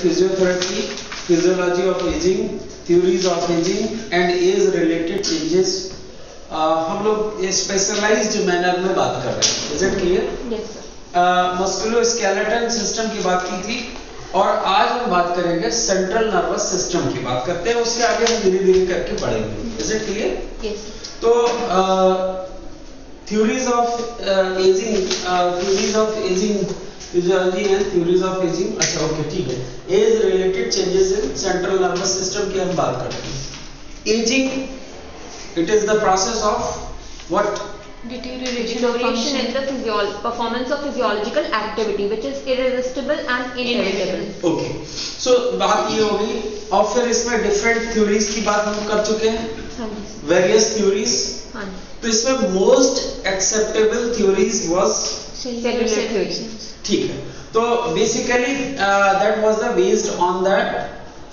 physiotherapy, physiology of aging, theories of aging and age related changes. हम लोग specialised manner में बात कर रहे हैं. Is it clear? Yes sir. Musculoskeletal system की बात की थी और आज हम बात करेंगे सेंट्रल नर्वस सिस्टम की बात करते हैं. उसके आगे हम धीरे धीरे करके बढ़ेंगे. Is it clear? यस. तो theories of aging physiology and theories of aging. अच्छा ओके ठीक है. Age related changes in central nervous system की हम बात करते हैं. Ageing it is the process of what? Deterioration in the performance of physiological activity which is irresistible and inevitable. Okay so बात ये हो गई और फिर इसमें डिफरेंट थ्योरीज की बात हम कर चुके हैं. हाँ जी. Various theories. हाँ जी. तो इसमें most acceptable theories was Cellular theory. ठीक है. तो basically that was the based on that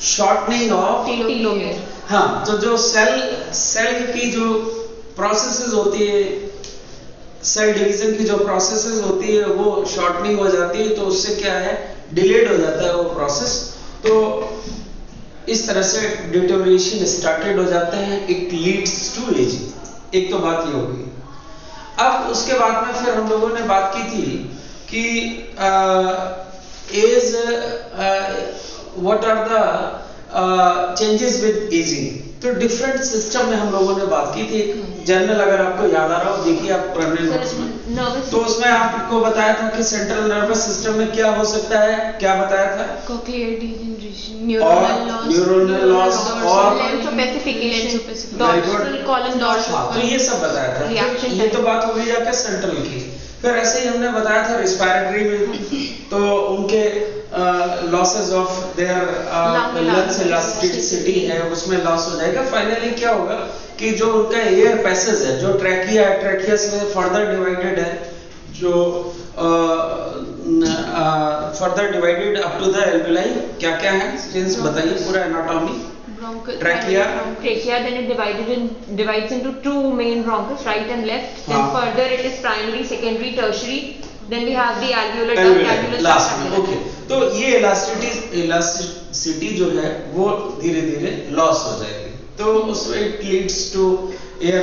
shortening of Telomere. हाँ. तो जो सेल की जो प्रोसेसेस होती है, सेल डिवीजन की जो प्रोसेसेस होती है वो शॉर्टनिंग हो जाती है. तो उससे क्या है, डिलेड हो जाता है वो प्रोसेस. तो इस तरह से डिटोरिएशन स्टार्टेड हो जाते हैं. It leads to ageing. एक तो बात ये हो गई. अब उसके बाद में फिर हम लोगों ने बात की थी कि as what are the changes with ageing. तो डिफरेंट सिस्टम में हम लोगों ने बात की थी. जनरल अगर आपको याद आ रहा हो देखिए आप पुराने नोट्स में. तो उसमें आपको बताया था कि सेंट्रल नर्वस सिस्टम में क्या हो सकता है. क्या बताया था? Cochlear degeneration, न्यूरोनल लॉस और lensopacification, dorsal column dorsal. तो ये सब बताया था. ये तो बात हो गई आपके सेंट्रल की. फिर ऐसे ही हमने बताया था रिस्पायरेटरी में तो उनके losses of their lungs elasticity है उसमें लॉस हो जाएगा. फाइनली क्या होगा कि जो उनका एयर पैसेज है, जो ट्रैकिया है, ट्रैकिया से फर्दर डिवाइडेड है, जो further divided up to the alveoli. क्या क्या है स्टेंस बताइए पूरा anatomy. Trachea. Then it divides into two main bronchus, right and left. Then further it is primary, secondary, tertiary. Then we have the alveolar duct, last में. Okay. तो ये elasticity जो है वो धीरे धीरे लॉस हो जाएगी. तो उसमें it leads to air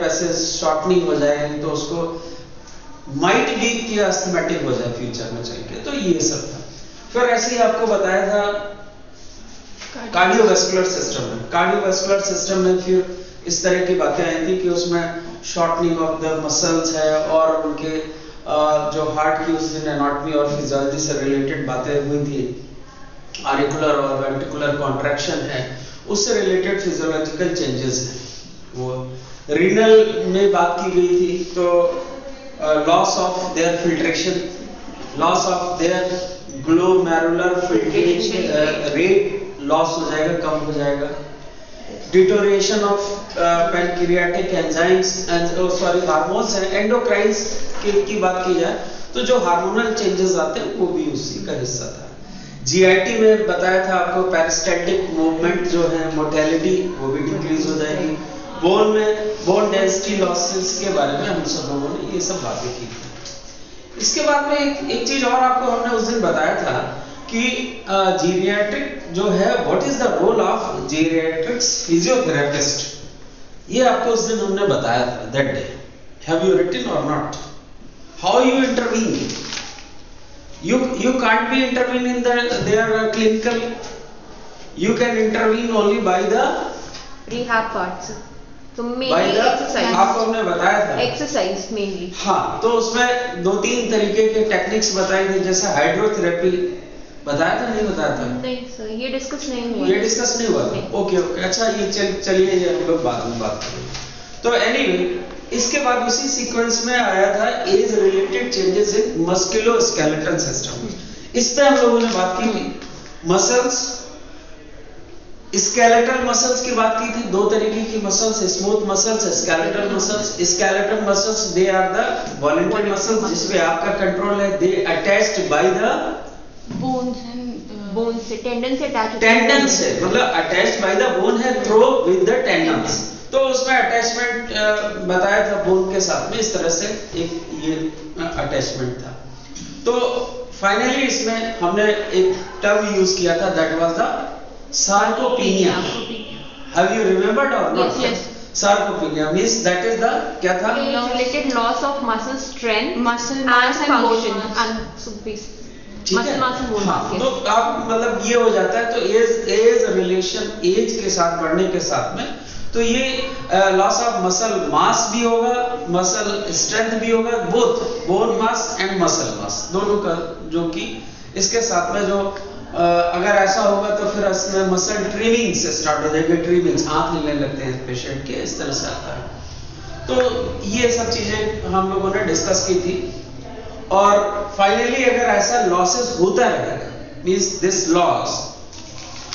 passage shortening हो जाएगी. तो उसको माइट बी कि अस्थमैटिक हो जाए फ्यूचर में चल के. तो ये सब था. फिर ऐसे ही आपको बताया था कार्डियोवैस्कुलर सिस्टम में. कार्डियोवैस्कुलर सिस्टम में फिर इस तरह की बातें आई थी कि उसमें शॉर्टनिंग ऑफ द मसल्स है और उनके जो हार्ट की उस दिन एनाटॉमी और फिजियोलॉजी से रिलेटेड बातें हुई थी. ऑरिकुलर और वेंट्रिकुलर कॉन्ट्रैक्शन है, उससे रिलेटेड फिजियोलॉजिकल चेंजेस हैं. वो रीनल में बात की गई थी. तो loss of their filtration, loss of their glomerular filtration rate laws हो जाएगा, कम हो जाएगा. Deterioration of pancreatic enzymes hormones हैं. एंडोक्राइन्स की बात की जाए तो जो हार्मोनल चेंजेस आते हैं वो भी उसी का हिस्सा था. जीआईटी में बताया था आपको पेरिस्टैल्टिक मूवमेंट जो है, मोर्टेलिटी वो भी डिक्रीज हो जाएगी. बोन में बोन डेंसिटी लॉसेस के बारे में हम सब लोगों ने ये सब बातें की थी. इसके बाद में एक चीज और आपको हमने उस दिन बताया था कि जीरियाट्रिक जो है, what is the role of geriatrics physiotherapist. ये आपको उस दिन हमने बताया था that day. Have you written or not? How you intervene? you can't be intervene in their clinical. You can intervene only by the rehab parts. तो by mainly the exercise. आपको हमने बताया था Exercise mainly. हाँ. तो उसमें 2-3 तरीके के टेक्निक्स बताई थी. जैसे हाइड्रोथेरेपी बताया था, नहीं बताया था? नहीं सर, ये डिस्कस नहीं हुआ. ये डिस्कस नहीं हुआ. Okay okay. अच्छा ये चलिए ये हम लोग बाद में बात करेंगे. तो एनीवे इसके बाद उसी सीक्वेंस में आया था age related changes in musculoskeletal system. इस पे हम लोगों ने बात की थी. मसल्स, स्केलेटल मसल्स की बात की थी. 2 तरीके की muscles, smooth muscles, skeletal muscles. Skeletal muscles they are the voluntary muscles जिसपे आपका कंट्रोल है. They attached by the bone से, टेंडन से अटैच. टेंडन से मतलब अटैच्ड बाय द बोन है थ्रू विद द टेंडन्स. तो उसमें अटैचमेंट बताया था बोन के साथ में. इस तरह से एक ये अटैचमेंट था. तो फाइनली इसमें हमने एक टर्म यूज किया था, that was the sarcopenia. Have you remembered or not? Yes. Sarcopenia means that is the क्या था? Related loss of muscle strength, muscle mass and bone function. mass. ठीक है? Muscle mass and bone हाँ, mass, yes. तो आप मतलब ये हो जाता है, तो एज रिलेशन एज के साथ बढ़ने के साथ में, तो ये लॉस ऑफ मसल मास भी होगा, मसल स्ट्रेंथ भी होगा, both bone mass and muscle mass दोनों का, जो कि इसके साथ में जो अगर ऐसा होगा तो फिर इसमें मसल ट्रिमिंग से स्टार्ट हो जाएगी, ट्रिमिंग हाथ हिलने लगते हैं पेशेंट के, इस तरह से आता है। तो ये सब चीजें हम लोगों ने डिस्कस की थी। और फाइनली अगर ऐसा लॉसेस होता रहेगा, मींस दिस लॉस,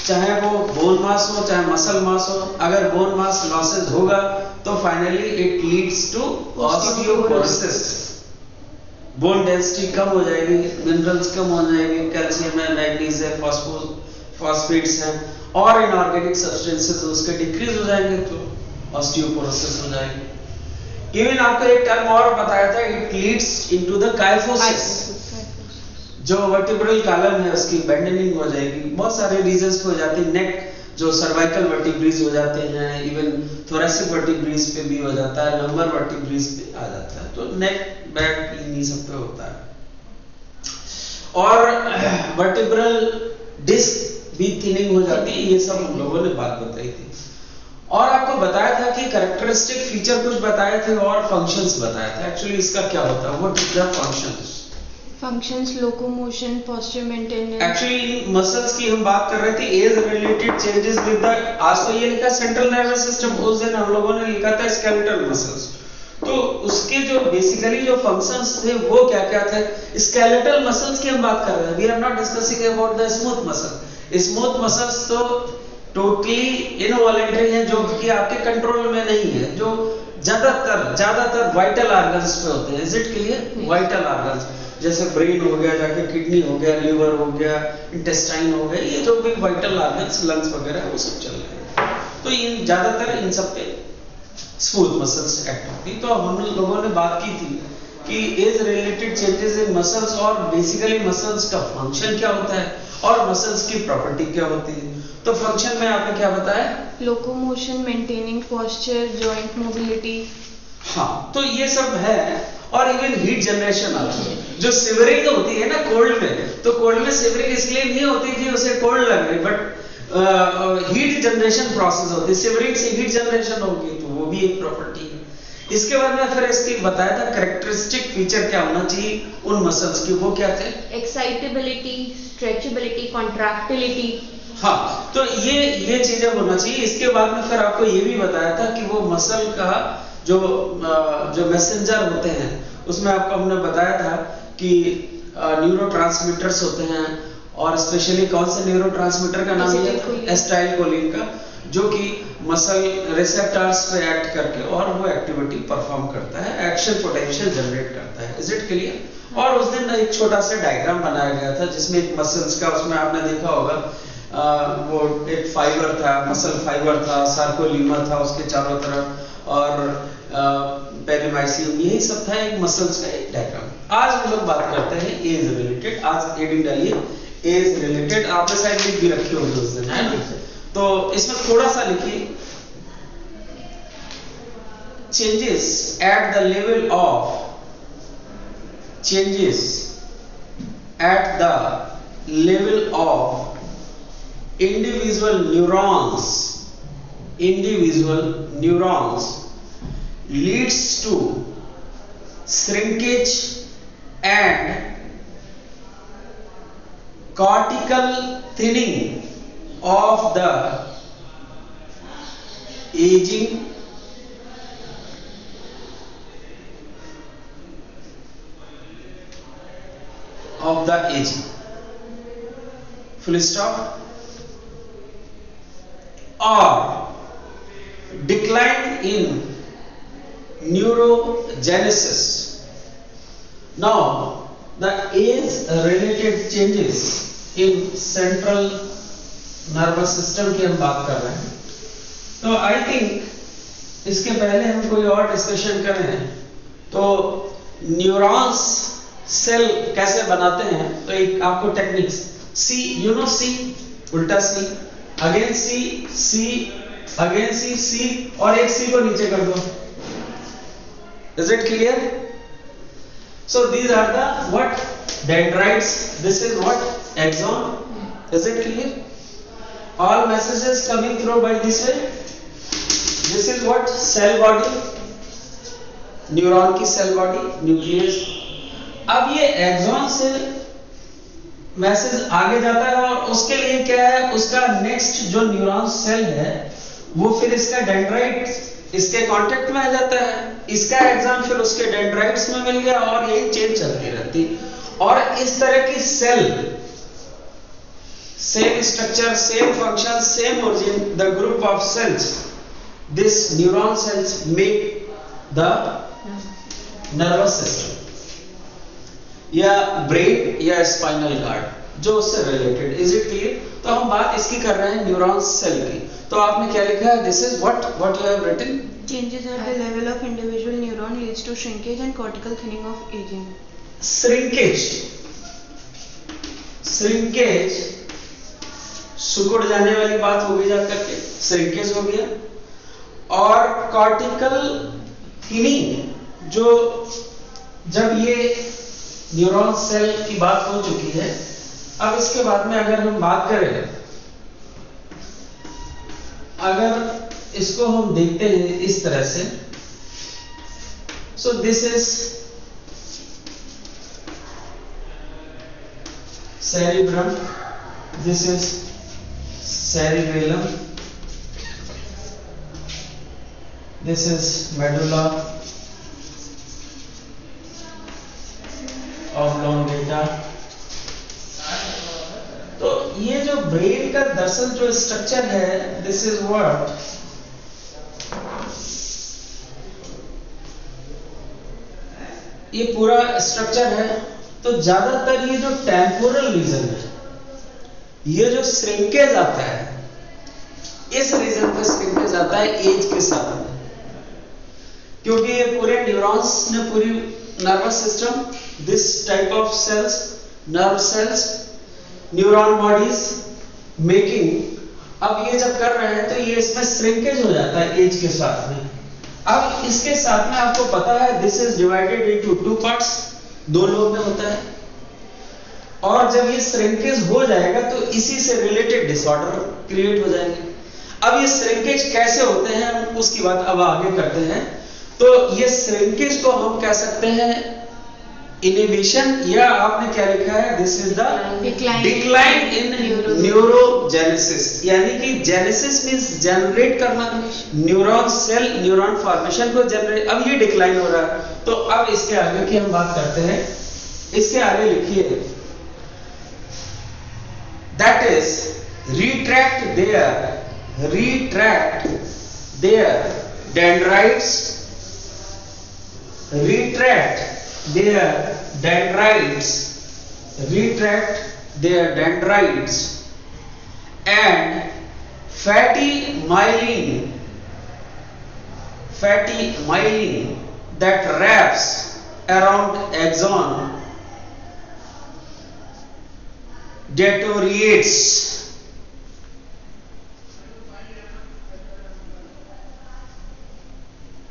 चाहे वो बोन मास हो चाहे मसल मास हो, अगर बोन मास लॉसेस होगा तो finally it leads to osteoporosis. Bone density कम हो जाएगी, मिनरल्स कम हो जाएंगे, कैल्शियम है, मैग्नीज है, फॉस्फेट्स हैं, और इनऑर्गेनिक सब्सटेंसेस उसके डिक्रीज हो जाएंगे, तो ऑस्टियोपोरोसिस हो जाएगी। इवन आपको एक टर्म और बताया था, it leads into the kyphosis. जो वर्टिब्रल कॉलम है उसकी बेंडनिंग हो जाएगी, बहुत सारे रीजंस पे हो जाती है। नेक जो सर्वाइकल वर्टिब्रीज हो जाते हैं, इवन थोरेसिक वर्टिब्रीज पे भी हो जाता है, लंबर वर्टिब्रीज पे आ जाता है, तो नेक बैक इन्हीं सब पे होता है। और वर्टिब्रल डिस्क भी थिनिंग हो जाती है, ये सब हम लोगों ने बात बताई थी। और आपको बताया था कि कैरेक्टरिस्टिक फीचर कुछ बताए थे और फंक्शंस बताया था। एक्चुअली इसका क्या होता है, what is the functions? Functions, locomotion, posture maintenance. Actually muscles की हम बात कर रहे थे, age related changes with the, आज तो ये लिखा सेंट्रल नर्वस सिस्टम, उस दिन हम लोगों ने लिखा था स्केलेटल मसल्स। तो उसके जो बेसिकली जो फंक्शंस थे वो क्या क्या थे? स्केलेटल मसल्स की हम बात कर रहे हैं, we are not discussing about the smooth muscle. Smooth muscles तो टोटली इनवॉलंटरी है, जो कि आपके कंट्रोल में नहीं है, जो ज्यादातर वाइटल ऑर्गन्स पे होते हैं। Is it clear? Vital organs जैसे ब्रेन हो गया, जाके किडनी हो गया, लिवर हो गया, इंटेस्टाइन हो गया, ये जो भी वाइटल ऑर्गन्स, लंग्स वगैरह वो सब चल रहे हैं। तो इन ज्यादातर इन सब पे स्मूथ मसल्स एक्ट होती। तो हम लोगों ने बात की थी कि age related changes in muscles, और बेसिकली मसल्स का फंक्शन क्या होता है और मसल्स की प्रॉपर्टी क्या होती है। तो फंक्शन में आपने क्या बताया? Locomotion, maintaining posture, joint mobility. हाँ, तो ये सब है। और इवन हीट जनरेशन आती है, जो सिवरिंग होती है ना कोल्ड में, तो कोल्ड में सिवरिंग इसलिए नहीं होती कि उसे कोल्ड लग रही, बट हीट जनरेशन प्रोसेस होती है, सिवरिंग से हीट जनरेशन होगी, तो वो भी एक प्रॉपर्टी है। इसके बाद में फिर इसकी बताया था कैरेक्टरिस्टिक फीचर क्या होना चाहिए उन मसल्स की, वो क्या थे? Excitability, stretchability, contractility. हाँ, तो ये चीजें होना चाहिए। इसके बाद में फिर आपको ये भी बताया था कि वो मसल का जो मैसेंजर होते हैं, उसमें आपको हमने बताया था कि न्यूरोट्रांसमीटर्स होते हैं, और स्पेशली कौन से न्यूरोट्रांसमीटर का नाम है? एसिटाइलकोलिन का, जो कि मसल रिसेप्टर्स पे एक्ट करके और वो एक्टिविटी परफॉर्म करता है, एक्शन पोटेंशियल जनरेट करता है। Is it clear? और उस दिन एक छोटा सा डायग्राम बनाया गया था जिसमें एक मसल्स का, उसमें आपने देखा होगा वो एक फाइबर था, मसल फाइबर था, सार्कोलीमा था उसके चारों तरफ, और पेरिमाइसियम, यही सब था एक मसल्स का एक डायग्राम। आज हम लोग बात करते हैं एज रिलेटेड। आज हेडिंग डालिए एज रिलेटेड, आपने शायद लिख भी रखी होगी उस दिन, है ना? तो इसमें थोड़ा सा लिखिए, changes at the level of, changes at the level of individual neurons leads to shrinkage and cortical thinning of the aging of the aging, full stop, or decline in neurogenesis. Now the age related changes in central nervous system की हम बात कर रहे हैं। तो I think इसके पहले हम कोई और डिस्कशन करें तो न्यूरॉन्स सेल कैसे बनाते हैं, तो एक आपको टेक्निक्स, सी यू नो, सी उल्टा सी, अगेन सी अगेन सी और एक सी को नीचे कर दो. Is it clear? So these are the what dendrites, this is what axon. Is it clear? All messages coming through by this way. This is what cell body, neuron की cell body, nucleus. अब ये axon से message आगे जाता है और उसके लिए क्या है, उसका नेक्स्ट जो न्यूरॉन सेल है वो फिर इसका डेंड्राइट इसके कांटेक्ट में आ जाता है, इसका एक्सॉन फिर उसके डेंड्राइट्स में मिल गया और ये चेंज चलती रहती. और इस तरह की cell, same structure, same function, same origin, the group of cells, this neuron cells make the nervous system या ब्रेन या स्पाइनल गार्ड जो उससे रिलेटेड. Is it clear? तो हम बात इसकी कर रहे हैं न्यूरॉन सेल की. तो आपने क्या लिखा है? This is what you have written. Changes at the level of individual neuron leads to shrinkage and cortical thinning of aging. Shrinkage सुकुड़ जाने वाली बात हो गई, जा करके श्रिंकेज हो गया. और कॉर्टिकल थिनिंग, जो जब ये न्यूरॉन सेल की बात हो चुकी है, अब इसके बाद में अगर हम बात करें, अगर इसको हम देखते हैं इस तरह से, so this is cerebrum, this is cerebellum, this is medulla oblongata. तो ये जो ब्रेन का दरअसल जो स्ट्रक्चर है, दिस इज व्हाट ये पूरा स्ट्रक्चर है. तो ज्यादातर ये जो टेम्पोरल रीजन है, ये जो श्रिंकेज आता है, इस रीजन पे श्रिंकेज आता है एज के साथ में, क्योंकि ये पूरे न्यूरॉन्स ने पूरी nervous system, this type of cells, nerve cells, neuron bodies making, अब ये जब कर रहे हैं तो ये इसमें श्रिंकेज हो जाता है एज के साथ में. अब इसके साथ में आपको पता है this is divided into two parts, दो लोग में होता है. और जब ये श्रिंकेज हो जाएगा तो इसी से रिलेटेड डिसऑर्डर क्रिएट हो जाएंगे. अब ये श्रिंकेज कैसे होते हैं उसकी बात अब आगे करते हैं. तो ये श्रिंकेज को हम कह सकते हैं इनहिबिशन, या आपने क्या लिखा है, this is the decline in neurogenesis, यानी कि जेनेसिस मींस जनरेट करना, न्यूरॉन सेल न्यूरॉन फॉर्मेशन को जनरेट. अब ये डिक्लाइन हो रहा है. तो अब इसके आगे की हम बात करते हैं. इसके आगे लिखिए, that is retract their dendrites, retract their dendrites and fatty myelin that wraps around axon deteriorates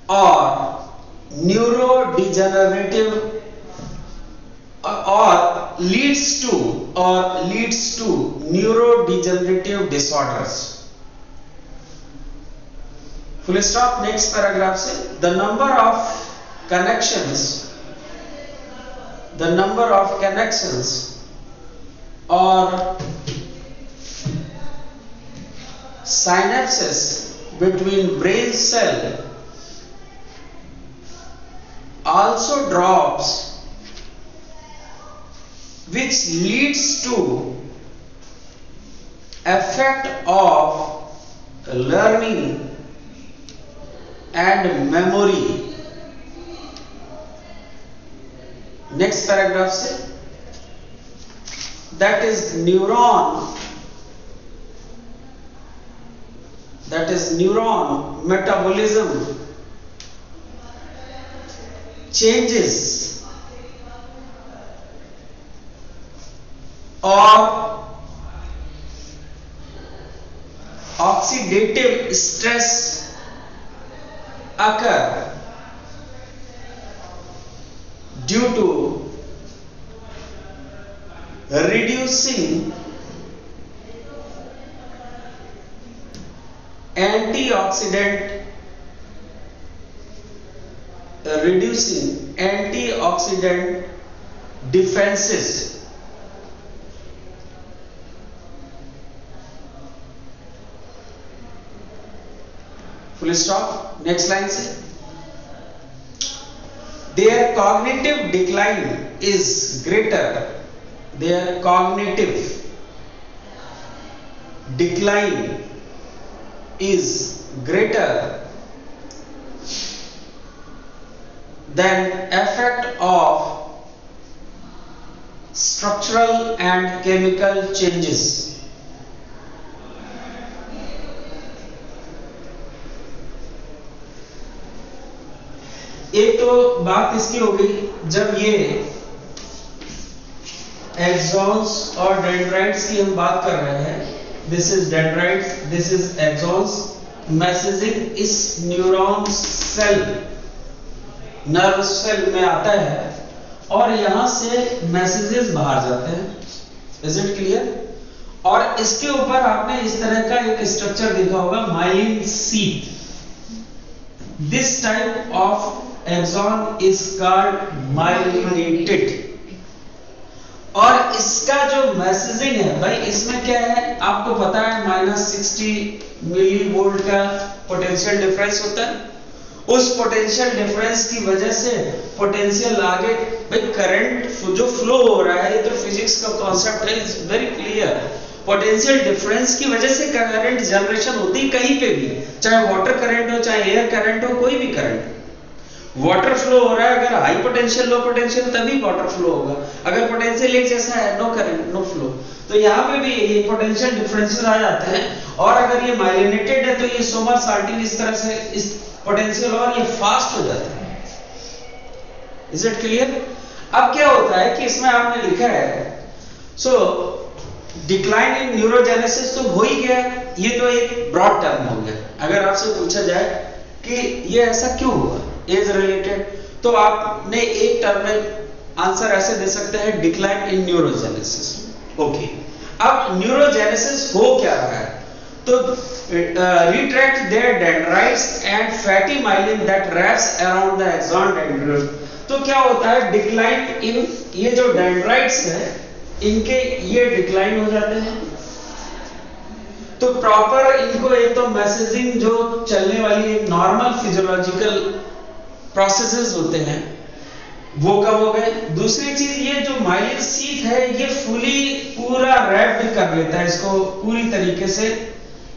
or neurodegenerative or leads to neurodegenerative disorders. Full stop. Next paragraph से, the number of connections or synapses between brain cell also drops, which leads to effect of learning and memory. Next paragraph से, that is neuron metabolism changes or oxidative stress occur due to reducing antioxidant defenses. Full stop. Next line से their cognitive decline is greater. Their cognitive decline is greater than effect of structural and chemical changes. एक तो बात इसकी हो गई जब ये exons और डेंड्राइट्स की हम बात कर रहे हैं, this is dendrites, this is axons, messaging इस न्यूरॉन सेल, नर्व सेल में आता है और यहां से मैसेजेस बाहर जाते हैं. Is it clear? और इसके ऊपर आपने इस तरह का एक स्ट्रक्चर देखा होगा, myelin sheath. This type of axon is called myelinated. और इसका जो मैसेजिंग है भाई, इसमें क्या है आपको पता है, -60 मिली वोल्ट का पोटेंशियल डिफरेंस होता है. उस पोटेंशियल डिफरेंस की वजह से पोटेंशियल आगे भाई करंट जो फ्लो हो रहा है, ये तो फिजिक्स का कॉन्सेप्ट है, it's very clear. Potential difference की वजह से करंट जनरेशन होती है कहीं पे भी, चाहे वाटर करंट हो, चाहे एयर करंट हो, कोई भी करंट. वाटर फ्लो हो रहा है, अगर हाई पोटेंशियल लो पोटेंशियल तभी वाटर फ्लो होगा. अगर पोटेंशियल एक जैसा है, नो करंट नो फ्लो. तो यहाँ पे भी ये पोटेंशियल डिफरेंसेस आ जाते हैं. और अगर ये माइलिनेटेड है तो ये सोमरसॉल्टिंग इस तरह से इस पोटेंशियल और ये फास्ट हो जाता है. Is it clear? अब क्या होता है कि इसमें आपने लिखा है सो डिक्लाइन इन न्यूरोजेनेसिस, तो हो ही गया, ये तो एक ब्रॉड टर्म हो गया. अगर आपसे पूछा जाए कि ये ऐसा क्यों हुआ एज रिलेटेड, तो आपने एक टर्म में आंसर ऐसे दे सकते हैं, डिक्लाइन इन न्यूरोजेनेसिस. ओके, अब न्यूरोजेनेसिस हो क्या रहा है? तो retract their dendrites and fatty myelin that wraps around the axon dendrite. तो क्या होता है, डिक्लाइन इन ये जो डेंड्राइट्स है इनके ये डिक्लाइन हो जाते हैं. तो प्रॉपर इनको एक तो मैसेजिंग जो चलने वाली एक नॉर्मल फिजियोलॉजिकल प्रोसेसेस होते हैं वो कब हो गए. दूसरी चीज ये जो माइलिन सीट है ये फुली पूरा रैप्ड कर लेता है इसको, पूरी तरीके से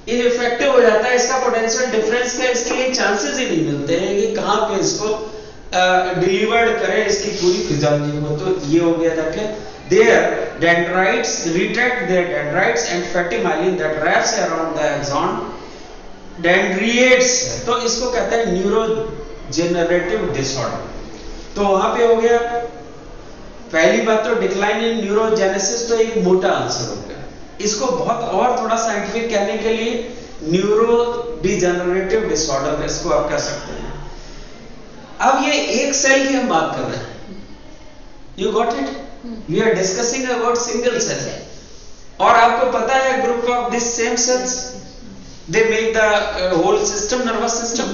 इनइफेक्टिव हो जाता है. इसका पोटेंशियल डिफरेंस का इसके लिए चांसेस ही नहीं मिलते हैं कि कहां पे इसको डिलीवर्ड करे इसकी पूरी फिजियोलॉजी को. तो ये हो गया जाके their dendrites retract their dendrites and fatty myelin that wraps around the axon dendriates. तो इसको कहते हैं न्यूरोजेनरेटिव डिसऑर्डर. तो वहां पे हो गया पहली बात तो डिक्लाइन इन न्यूरोजेनेसिस, तो एक मोटा आंसर हो गया. इसको बहुत और थोड़ा साइंटिफिक कहने के लिए न्यूरो डिजेनरेटिव डिसऑर्डर इसको आप कह सकते हैं. अब ये एक सेल की हम बात कर रहे हैं, you got it? We are discussing about single cell. और आपको पता है group of this same cells they make the whole system, nervous system,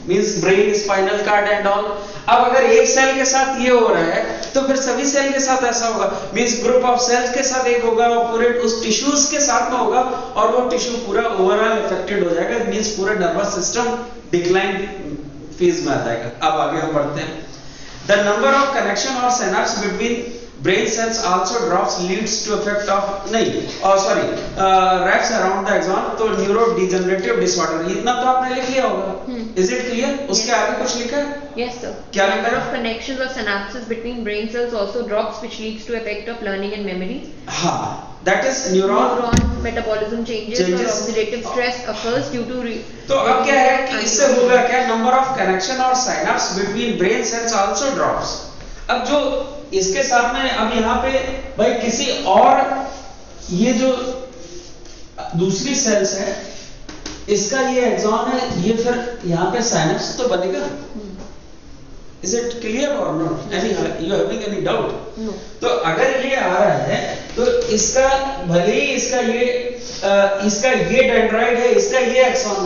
means brain, spinal cord and all. अब अगर एक सेल के साथ ये हो रहा है तो फिर सभी सेल के साथ ऐसा होगा, मींस ग्रुप ऑफ सेल्स के साथ एक होगा और पूरे उस टिश्यूज के साथ में होगा और वो टिश्यू पूरा ओवरऑल अफेक्टेड हो जाएगा, मींस पूरा नर्वस सिस्टम डिक्लाइन फेज में आ जाएगा. अब आगे हम बढ़ते हैं. द नंबर ऑफ कनेक्शन और synapse between brain cells also drops, leads to effect of नहीं wraps around the axon. तो neurodegenerative disorder, इतना तो आपने लिख लिया होगा. Is it clear? उसके आगे कुछ लिखा है? Yes sir. क्या लिखा है? Number of connections or synapses between brain cells also drops, which leads to effect of learning and memory. हाँ, that is neuron metabolism changes or oxidative stress occurs due to तो अब क्या है कि इससे होगा क्या, number of connection और synapse between brain cells also drops. अब जो इसके साथ में अब यहाँ पे भाई किसी और ये जो दूसरी सेल्स है इसका ये एक्सॉन है, ये फिर यहाँ पे साइनेप्स तो बनेगा। Is it clear or not? You having any doubt? No. तो अगर ये आ रहा है तो इसका भले ही इसका ये डेंड्राइड है, इसका ये एक्सॉन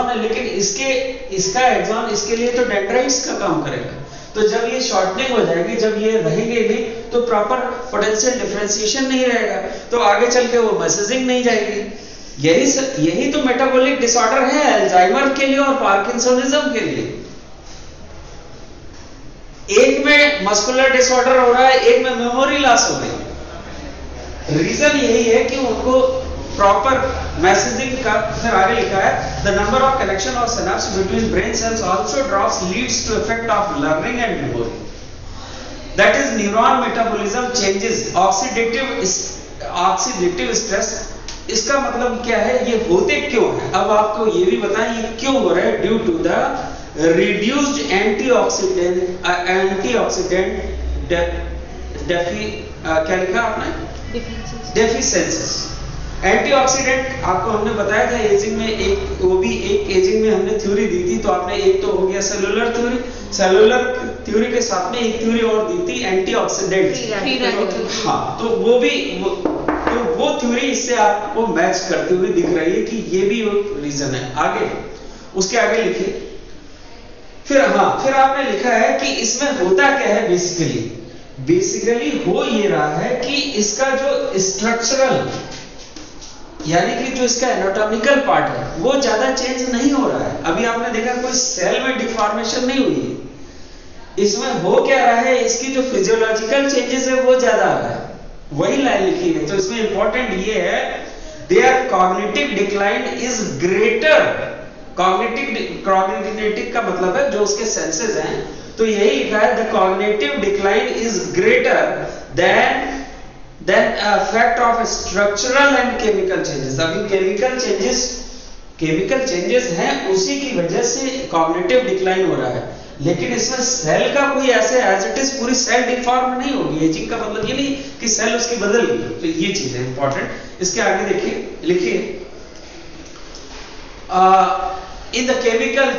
है, लेकिन इसका एक्सॉन इसके लिए तो डेंड्राइड्स का काम करेगा। तो जब ये शॉर्टनिंग हो जाएगी, जब ये रहेंगे नहीं तो प्रॉपर पोटेंशियल डिफरेंशिएशन नहीं रहेगा, तो आगे चल के वो मैसेजिंग नहीं जाएगी। यही तो मेटाबॉलिक डिसऑर्डर है अल्जाइमर के लिए और पार्किंसोनिज्म के लिए। एक में मस्कुलर डिसऑर्डर हो रहा है, एक में मेमोरी लॉस हो गई। रीजन यही है कि उनको प्रॉपर मैसेजिंग का, फिर आगे लिखा है the number of connection of synapse between brain cells also drops leads to effect of learning and memory, that is neuron metabolism changes, oxidative stress. इसका मतलब क्या है, ये होते क्यों है? अब आपको ये भी बताएं ये क्यों हो रहा है। Due to the reduced antioxidant क्या लिखा आपने? डेफिशिएंसीज। एंटीऑक्सीडेंट आपको हमने बताया था एजिंग में, एक एजिंग में हमने थ्योरी दी थी, तो आपने एक तो हो गया सेलुलर थ्योरी के साथ में एक थ्योरी और दी थी एंटीऑक्सीडेंट। हाँ, तो वो थ्योरी इससे आपको मैच करते हुए दिख रही है कि ये भी एक रीजन है। आगे उसके आगे लिखिए। फिर आपने लिखा है कि इसमें होता क्या है बेसिकली हो ये रहा है कि इसका जो स्ट्रक्चरल यानी कि जो इसका एनाटॉमिकल पार्ट है वो ज्यादा चेंज नहीं हो रहा है। अभी आपने देखा कोई सेल में डिफॉर्मेशन नहीं हुई है। इसमें हो क्या रहा है, इसकी जो फिजियोलॉजिकल चेंजेस है वो ज्यादा आ रहा है, वही लाइन लिखी है। तो इसमें इंपॉर्टेंट ये है their cognitive decline is greater. Cognitive का मतलब है जो उसके सेंसेस हैं, तो यही लिखा है the cognitive decline is greater than effect of structural and chemical changes. अभी केमिकल चेंजेस हैं, उसी की वजह से कॉग्निटिव डिक्लाइन हो रहा है, लेकिन इसमें सेल का कोई ऐसे एज इट इज पूरी सेल डिफॉर्म नहीं होगी। एजिंग का मतलब ये नहीं कि सेल उसकी बदल गई। तो ये चीज है इंपॉर्टेंट। इसके आगे देखिए, लिखिए in the chemical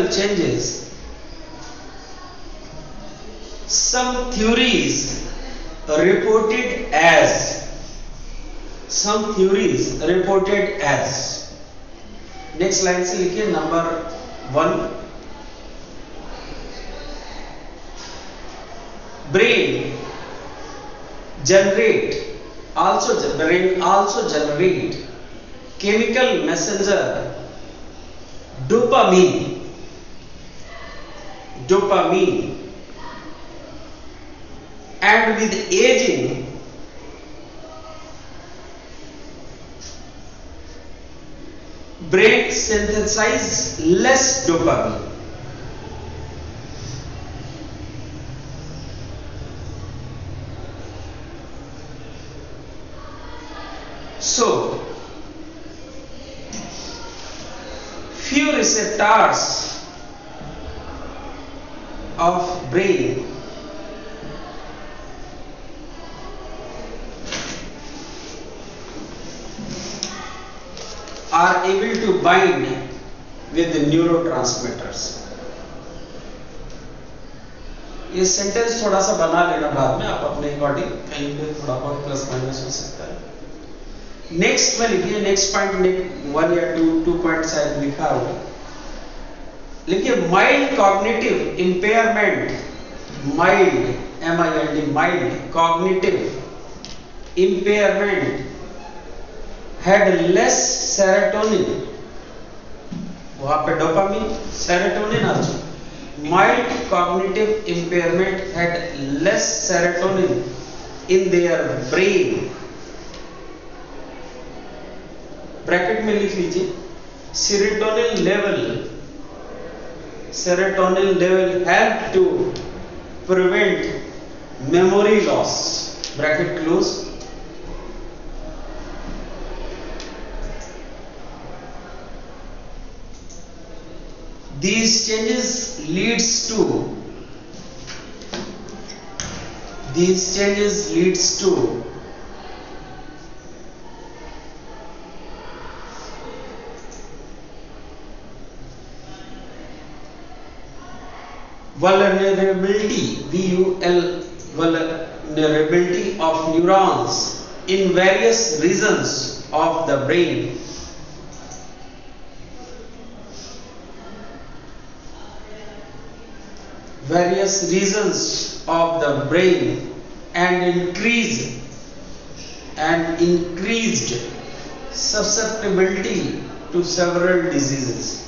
changes some theories reported as next line से लिखिए number 1 brain also generate chemical messenger dopamine and with aging brain synthesizes less dopamine. So few receptors of brain are able to bind with the neurotransmitters. ये sentence थोड़ा सा बना लेना बाद में आप अपने अकॉर्डिंग, कहीं पे थोड़ा बहुत प्लस माइनस हो सकता है। नेक्स्ट में लिखिए, नेक्स्ट पॉइंट 1 या 2 पॉइंट शायद लिखा होगा। लिखिए mild cognitive impairment, mild cognitive impairment had less serotonin, वहां पे डोपामिन सेरोटोनिन आ चुका। mild cognitive impairment had less serotonin in their brain, bracket में लिख लीजिए serotonin level help to prevent memory loss, bracket close. these changes leads to vulnerability, vulnerability of neurons in various regions of the brain. Various regions of the brain and increased susceptibility to several diseases.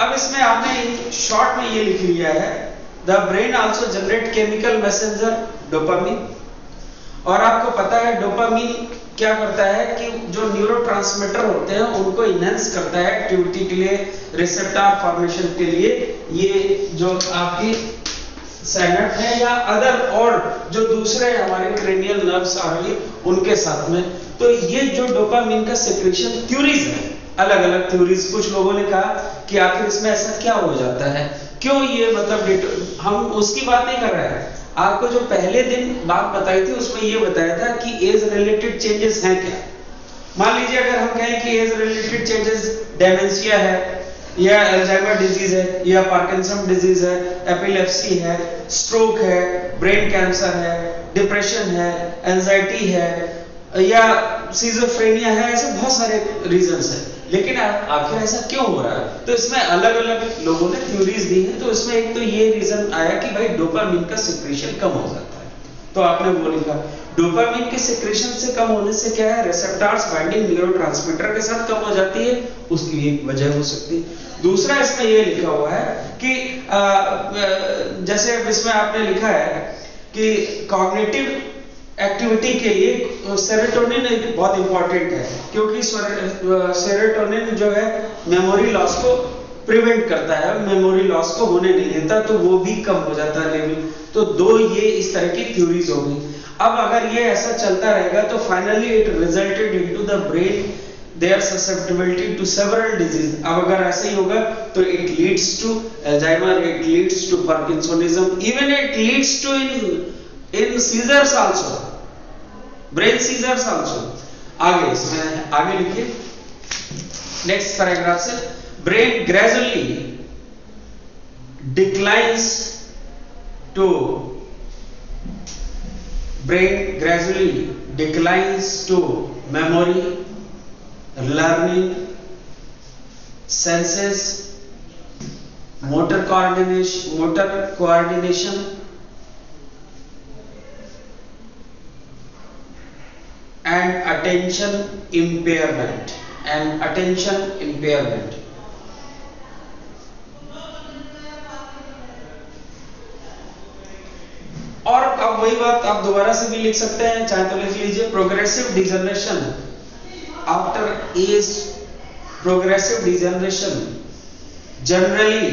अब इसमें आपने short में ये लिख लिया है, the brain also generate chemical messenger dopamine. और आपको पता है डोपामिन क्या करता है कि जो न्यूरोट्रांसमीटर होते हैं उनको इनहेंस करता है एक्टिविटी के लिए, रिसेप्टर फॉर्मेशन के लिए। ये जो आपकी साइनेप्स है या अदर और जो दूसरे हमारे क्रेनियल नर्व्स आ रही उनके साथ में, तो ये जो डोपामिन का सेक्रेशन थ्योरीज है, अलग अलग थ्योरीज। कुछ लोगों ने कहा कि आखिर इसमें ऐसा क्या हो जाता है, क्यों ये मतलब हम उसकी बात नहीं कर रहे हैं। आपको जो पहले दिन बात बताई थी उसमें ये बताया था कि एज रिलेटेड चेंजेस हैं क्या। मान लीजिए अगर हम कहें कि एज रिलेटेड चेंजेस डेमेंशिया है या अल्जाइमर डिजीज है या पार्किंसन डिजीज है, एपिलेप्सी है, स्ट्रोक है, ब्रेन कैंसर है, डिप्रेशन है, एंजाइटी है या सिजोफ्रेनिया है, ऐसे बहुत सारे रीजंस हैं। लेकिन आखिर ऐसा क्यों हो रहा है, तो इसमें अलग अलग लोगों ने थ्योरीज दी हैं। तो इसमें एक तो ये रीजन आया कि भाई डोपामिन का सिक्रेशन कम हो जाता है। तो आपने वो लिखा डोपामिन के सिक्रेशन से कम होने से क्या है, रिसेप्टर्स बाइंडिंग न्यूरोट्रांसमीटर के साथ कम हो जाती है, उसकी एक वजह हो सकती है। दूसरा इसमें ये लिखा हुआ है कि जैसे इसमें आपने लिखा है कि कॉग्निटिव एक्टिविटी के लिए सेरोटोनिन बहुत इंपॉर्टेंट है, क्योंकि सेरोटोनिन जो है मेमोरी लॉस को प्रिवेंट करता है, मेमोरी लॉस को होने नहीं देता, तो वो भी कम हो जाता है लेवल। तो दो ये इस तरह की थ्योरीज हो गई। अब अगर ये ऐसा चलता रहेगा तो finally it resulted into the brain their susceptibility to several disease. अब अगर ऐसा ही होगा तो it leads to Alzheimer, it leads to parkinsonism, even it leads to in seizures also, brain seizures also. आगे इसमें आगे लिखिए नेक्स्ट पैराग्राफ से, brain gradually declines to memory, learning, senses, motor coordination and attention impairment और अब वही बात आप दोबारा से भी लिख सकते हैं, चाहे तो लिख लीजिए progressive degeneration after age, progressive degeneration generally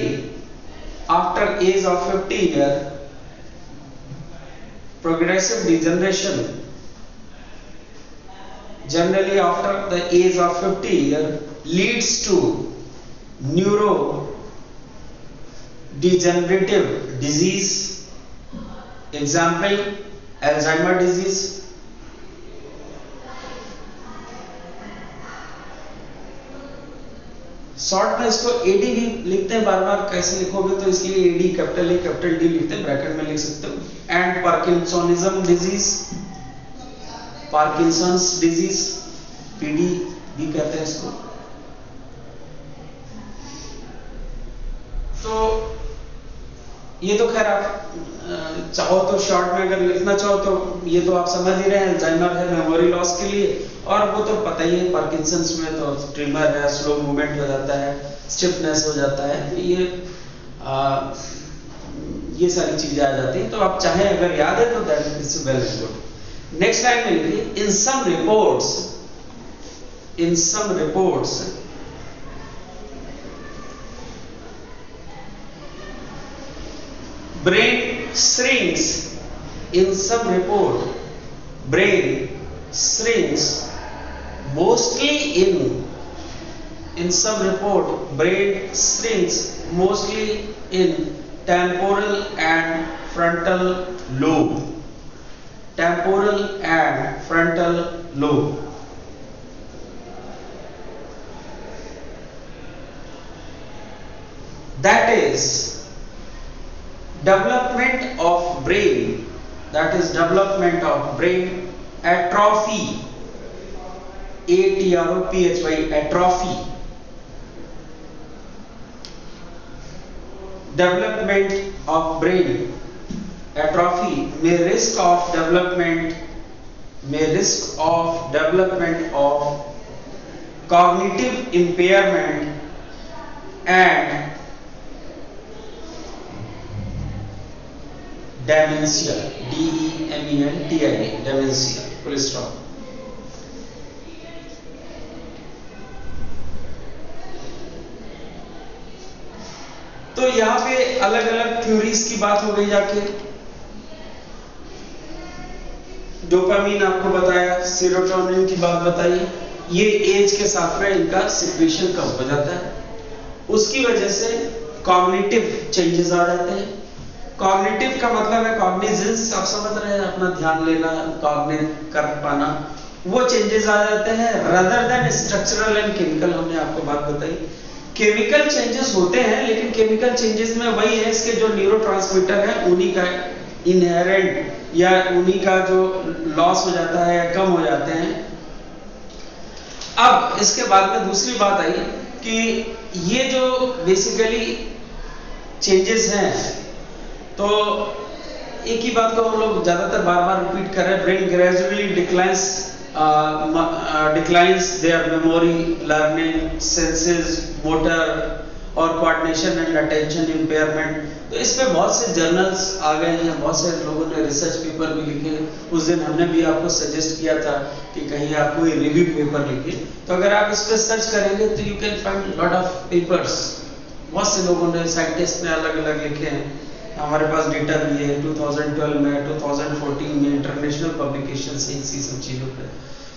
after age of 50 year, प्रोग्रेसिव डिजनरेशन generally after the age of 50 year leads to neurodegenerative disease, example Alzheimer disease, short में इसको एडी भी लिखते हैं, बार बार कैसे लिखोगे तो इसलिए AD capital A capital D लिखते हैं, ब्रैकेट में लिख सकते हो। And parkinsonism disease, Parkinson's disease, PD भी कहते हैं इसको। तो ये तो खैर आप चाहो तो शॉर्ट में अगर लिखना चाहो तो ये तो आप समझ ही रहे हैं, अल्जाइमर है मेमोरी लॉस के लिए, और वो तो पता ही है पार्किंसंस में तो ट्रिमर है, स्लो मूवमेंट हो जाता है, स्टिफनेस हो जाता है, ये सारी चीजें आ जाती हैं। तो आप चाहे अगर याद है तो that is well and good. Next line में लिखिए इन सम reports brain shrinks, in some report brain shrinks mostly in in some report, brain shrinks mostly in temporal and frontal lobe. Temporal and frontal lobe. That is development of brain. That is development of brain atrophy. A-T-R-O-P-H-Y, atrophy. Development of brain atrophy may risk of development of cognitive impairment and dementia. D-E-M-E-N-T-I-A, dementia. Full stop. तो यहाँ पे अलग अलग theories की बात हो गई जाके। डोपामीन आपको बताया, सेरोटोनिन की बात बताई, ये एज के साथ में इनका सिक्रीशन कम हो जाता है, उसकी वजह से कॉग्निटिव चेंजेस आ जाते हैं। कॉग्निटिव का मतलब है कॉग्निजेंस, आप समझ रहे हैं, अपना ध्यान लेना, कॉग्निट कर पाना, वो चेंजेस आ जाते हैं rather than structural and chemical. हमने आपको बात बताई केमिकल चेंजेस होते हैं, लेकिन केमिकल चेंजेस में वही है इसके जो न्यूरोट्रांसमीटर है उन्हीं का इनहेरेंट या उन्हीं का जो लॉस हो जाता है या कम हो जाते हैं। अब इसके बाद में दूसरी बात आई कि ये जो बेसिकली चेंजेस हैं, तो एक ही बात को हम लोग ज्यादातर बार बार रिपीट कर रहे हैं, brain gradually declines their memory, learning, senses, motor और coordination and attention impairment। तो इस पे बहुत से जर्नल्स आ गए हैं, बहुत से लोगों ने रिसर्च पेपर भी लिखे। उस दिन हमने भी आपको सजेस्ट किया था कि कहीं आप कोई रिव्यू पेपर लिखिए, तो अगर आप इस पे सर्च करेंगे तो you can find lot of papers. बहुत से लोगों ने, साइंटिस्ट ने अलग अलग लिखे हैं, हमारे पास डेटा भी है 2012 में, 2014 में इंटरनेशनल पब्लिकेशन से इसी सब चीजों पे।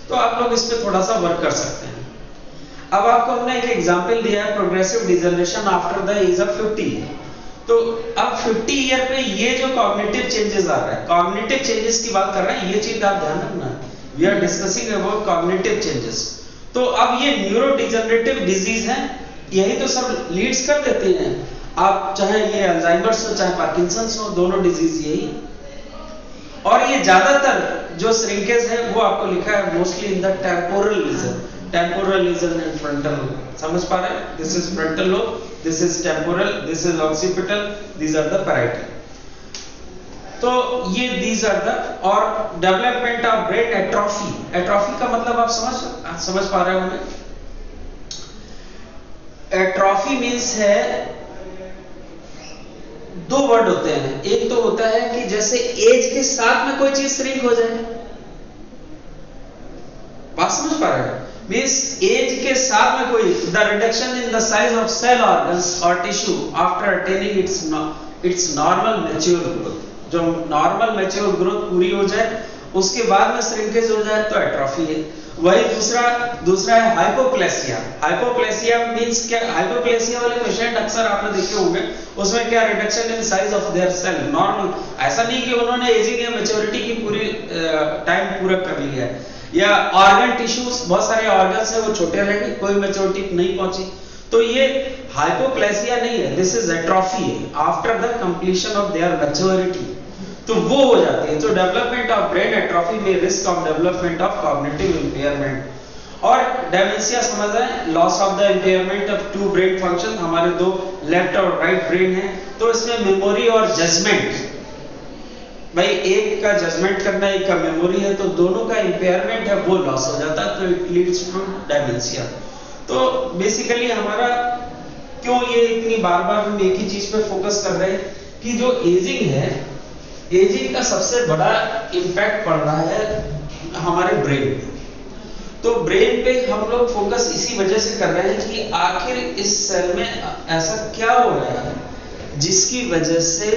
तो आप लोग इस पे थोड़ा सा वर्क कर सकते हैं। अब आपको हमने एक एग्जांपल दिया है, progressive degeneration after the age of 50। तो अब 50 ईयर पे ये जो कॉग्निटिव चेंजेस आ रहा है, कॉग्निटिव चेंजेस की बात कर रहे हैं, ये चीज आप ध्यान रखना, we are discussing about cognitive changes. तो अब ये न्यूरो डिजनरेटिव डिजीज है, यही तो सब लीड्स कर देते हैं। आप चाहे ये अल्जाइमर्स हो चाहे पार्किंसंस हो, दोनों डिजीज यही। और ये ज्यादातर जो श्रिंकेज है वो आपको लिखा है mostly in the temporal lesion and frontal lobe. समझ पा रहे हैं? This is frontal lobe, this is temporal, this is occipital, these are the parietal. तो ये दीज आर द, और development of brain atrophy. Atrophy का मतलब आप समझ पा रहे होंगे। एट्रोफी मीन्स है, दो वर्ड होते हैं, एक तो होता है कि जैसे एज के साथ में कोई चीज श्रिंक हो जाए, बात समझ पा रहे हैं? मीन्स एज के साथ में कोई, the reduction in the size of cell organs or tissue after attaining its normal mature growth. जो नॉर्मल मैच्योर ग्रोथ पूरी हो जाए उसके बाद में श्रिंकेज हो जाए तो एट्रोफी है। वही दूसरा है हाइपोप्लेसिया। हाइपोप्लेसिया मींस क्या? हाइपोप्लेसिया वाले पेशेंट अक्सर आपने देखे होंगे, उसमें क्या, reduction in size of their cell, normal, ऐसा नहीं कि उन्होंने एजिंग या मैच्योरिटी की पूरी टाइम पूरा कर लिया है, या ऑर्गन टिश्यूज, बहुत सारे ऑर्गन्स है वो छोटे रह गए, कोई मैच्योरिटी नहीं पहुंची, तो ये हाइपोप्लेसिया नहीं है, दिस इज एट्रोफी है after the completion of their maturity, तो वो हो जाती है। तो डेवलपमेंट ऑफ ब्रेन एट्रोफी में risk of development of cognitive impairment. और डेमेंशिया समझ रहे हैं, loss of the impairment of to brain function, हमारे दो लेफ्ट और राइट ब्रेन है, तो इसमें मेमोरी और जजमेंट, भाई एक का जजमेंट करना, एक का मेमोरी है, तो दोनों का इंपेयरमेंट है वो लॉस हो जाता है, तो इट लीड्स टू डेमेंशिया। तो बेसिकली हमारा क्यों ये इतनी बार बार हम एक ही चीज पे फोकस कर रहे हैं कि जो एजिंग है, एजिंग का सबसे बड़ा इंपैक्ट पड़ रहा है हमारे ब्रेन पे। तो ब्रेन पे हम लोग फोकस इसी वजह से कर रहे हैं कि आखिर इस सेल में ऐसा क्या हो रहा है जिसकी वजह से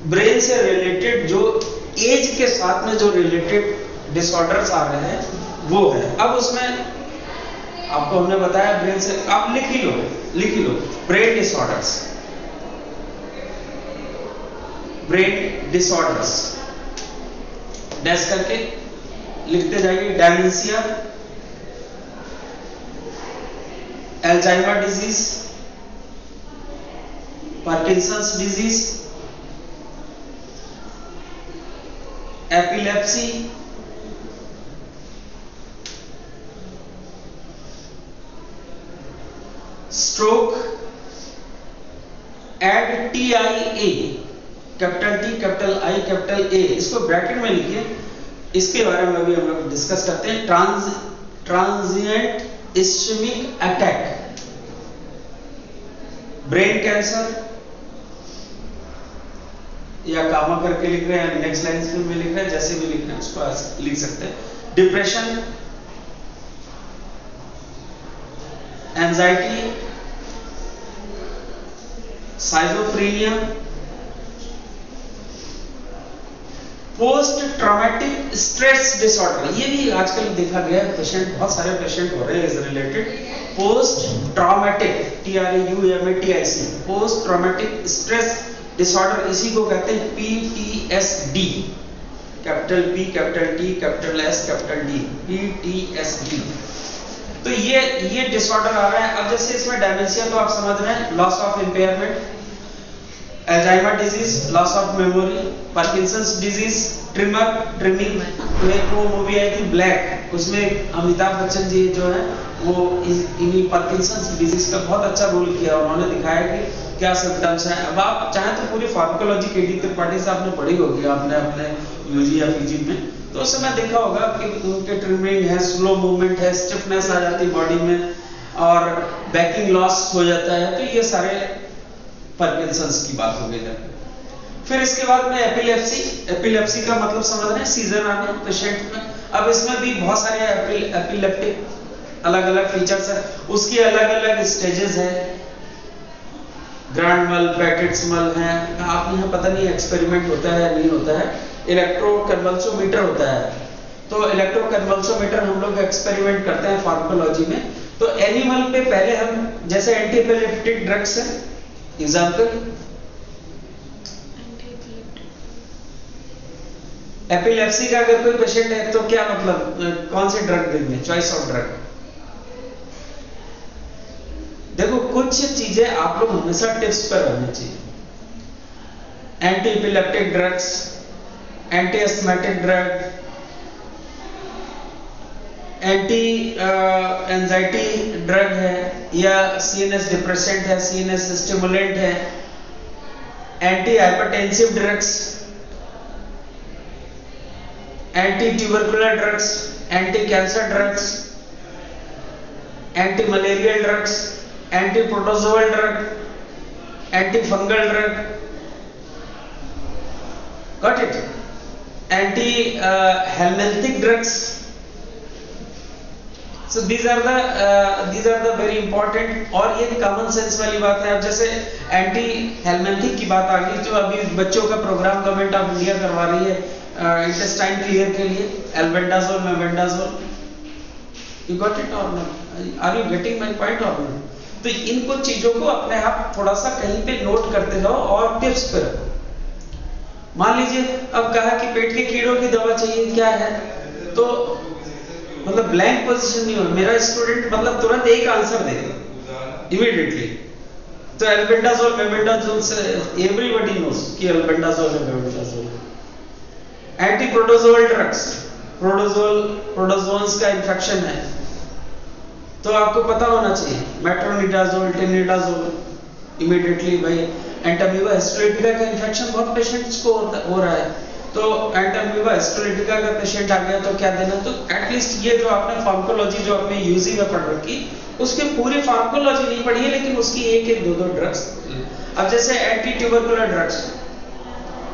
ब्रेन से रिलेटेड जो एज के साथ में जो रिलेटेड डिसऑर्डर्स आ रहे हैं वो है। अब उसमें आपको हमने बताया ब्रेन से, आप लिख ही लो ब्रेन डिसऑर्डर्स, डैश करके लिखते जाइए। Dementia, Alzheimer disease, Parkinson's disease, epilepsy, stroke, add TIA, capital T capital I capital A, इसको ब्रैकेट में लिखिए, इसके बारे में अभी हम लोग डिस्कस करते हैं। Transient ischaemic attack, brain cancer, या कामा करके लिख रहे हैं, नेक्स्ट लाइन में लिख रहे हैं, जैसे भी लिख रहे हैं उसको लिख सकते हैं। Depression, anxiety, schizophrenia, post traumatic stress disorder, ये भी आजकल देखा गया है, पेशेंट बहुत सारे पेशेंट हो रहे हैं इस related. Post traumatic TRAUMATIC, post traumatic stress disorder, इसी को कहते हैं PTSD, capital P capital T capital S capital D, PTSD। तो ये डिसऑर्डर आ रहा है। अब जैसे इसमें डेमेंशिया तो आप समझ रहे हैं, loss of impairment, Alzheimer disease, loss of memory, Parkinson's disease, trimming. तो एक वो मूवी आई थी ब्लैक, उसमें अमिताभ बच्चन जी जो है वो इन्हीं पार्किंसंस डिजीज का बहुत अच्छा रोल किया, उन्होंने दिखाया कि क्या सिम्टम्स हैं। अब आप चाहें तो पूरी फार्माकोलॉजी KD त्रिपाठी से आपने पढ़ी होगी, आपने अपने UG या PG में, तो उस समय देखा होगा कि उनके ट्रिमिंग है, स्लो मूवमेंट है, स्टिफनेस आ जाती बॉडी में और बैकिंग लॉस हो जाता है। तो ये सारे पार्किंसंस की बात हो गई। फिर इसके बाद में एपिलेप्सी का मतलब समझ रहे हैं, सीजर आना पेशेंट में। अब इसमें भी बहुत सारे एपिलेप्टिक अलग अलग फीचर्स है, उसकी अलग अलग स्टेजेस है, ग्रैंड मल, पैकेट स्मल है। आप यहाँ पता नहीं एक्सपेरिमेंट होता है नहीं होता है, इलेक्ट्रोकन्वल्सोमीटर होता है, तो इलेक्ट्रोकन्वल्सोमीटर हम लोग एक्सपेरिमेंट करते हैं फार्माकोलॉजी में। तो एनिमल पे पहले हम, जैसे एंटी एपिलेप्टिक ड्रग्स है, एग्जाम्पल एपिलेप्सी का अगर कोई पेशेंट है तो क्या मतलब कौन से ड्रग देंगे, चॉइस ऑफ ड्रग। देखो कुछ चीजें आप लोग हमेशा टिप्स पर रहनी चाहिए। Anti epileptic drugs, anti asthmatic drug, anti anxiety drug है, या CNS डिप्रेसेंट है, CNS स्टिमुलेंट है, anti hypertensive drugs, anti tubercular drugs, anti cancer drugs, anti malarial drugs, anti protozoal drug, anti fungal drug, got it, anti helminthic drugs. So these are the very important, और ये common sense वाली बात है। अब जैसे anti helminthic की बात आ गई, जो अभी बच्चों का प्रोग्राम गवर्नमेंट ऑफ इंडिया करवा रही है इंटेस्टाइन क्लियर के लिए, albendazole, mebendazole, you got it or not, are you getting my point or not. तो इन कुछ चीजों को अपने आप थोड़ा सा कहीं पे नोट करते रहो और टिप्स पे रखो। मान लीजिए अब कहा कि पेट के कीड़ों की दवा चाहिए, क्या है, तो मतलब ब्लैंक पोजीशन नहीं हो, मेरा स्टूडेंट मतलब तुरंत एक आंसर देगा इमीडिएटली। तो एल्बेंडाजोल, मेबेंडाजोल से एवरीबॉडी नोस कि एल्बेंडाजोल है, mebendazole. Anti protozoal drugs, protozoans का इंफेक्शन है तो आपको पता होना चाहिए, मेट्रोनिडाजोल, टेनिडाजोल इमीडिएटली। भाई एंटामीबा हिस्टोलिटिका का इंफेक्शन बहुत पेशेंट्स को हो रहा है, तो एंटामीबा हिस्टोलिटिका का पेशेंट आ गया तो क्या देना। तो एटलीस्ट ये जो आपने फार्माकोलॉजी जो आपने यूजी में पढ़ रखी, उसकी पूरी फार्माकोलॉजी नहीं पढ़ी है, लेकिन उसकी एक एक दो ड्रग्स। अब जैसे एंटी ट्यूबरकुलर ड्रग्स,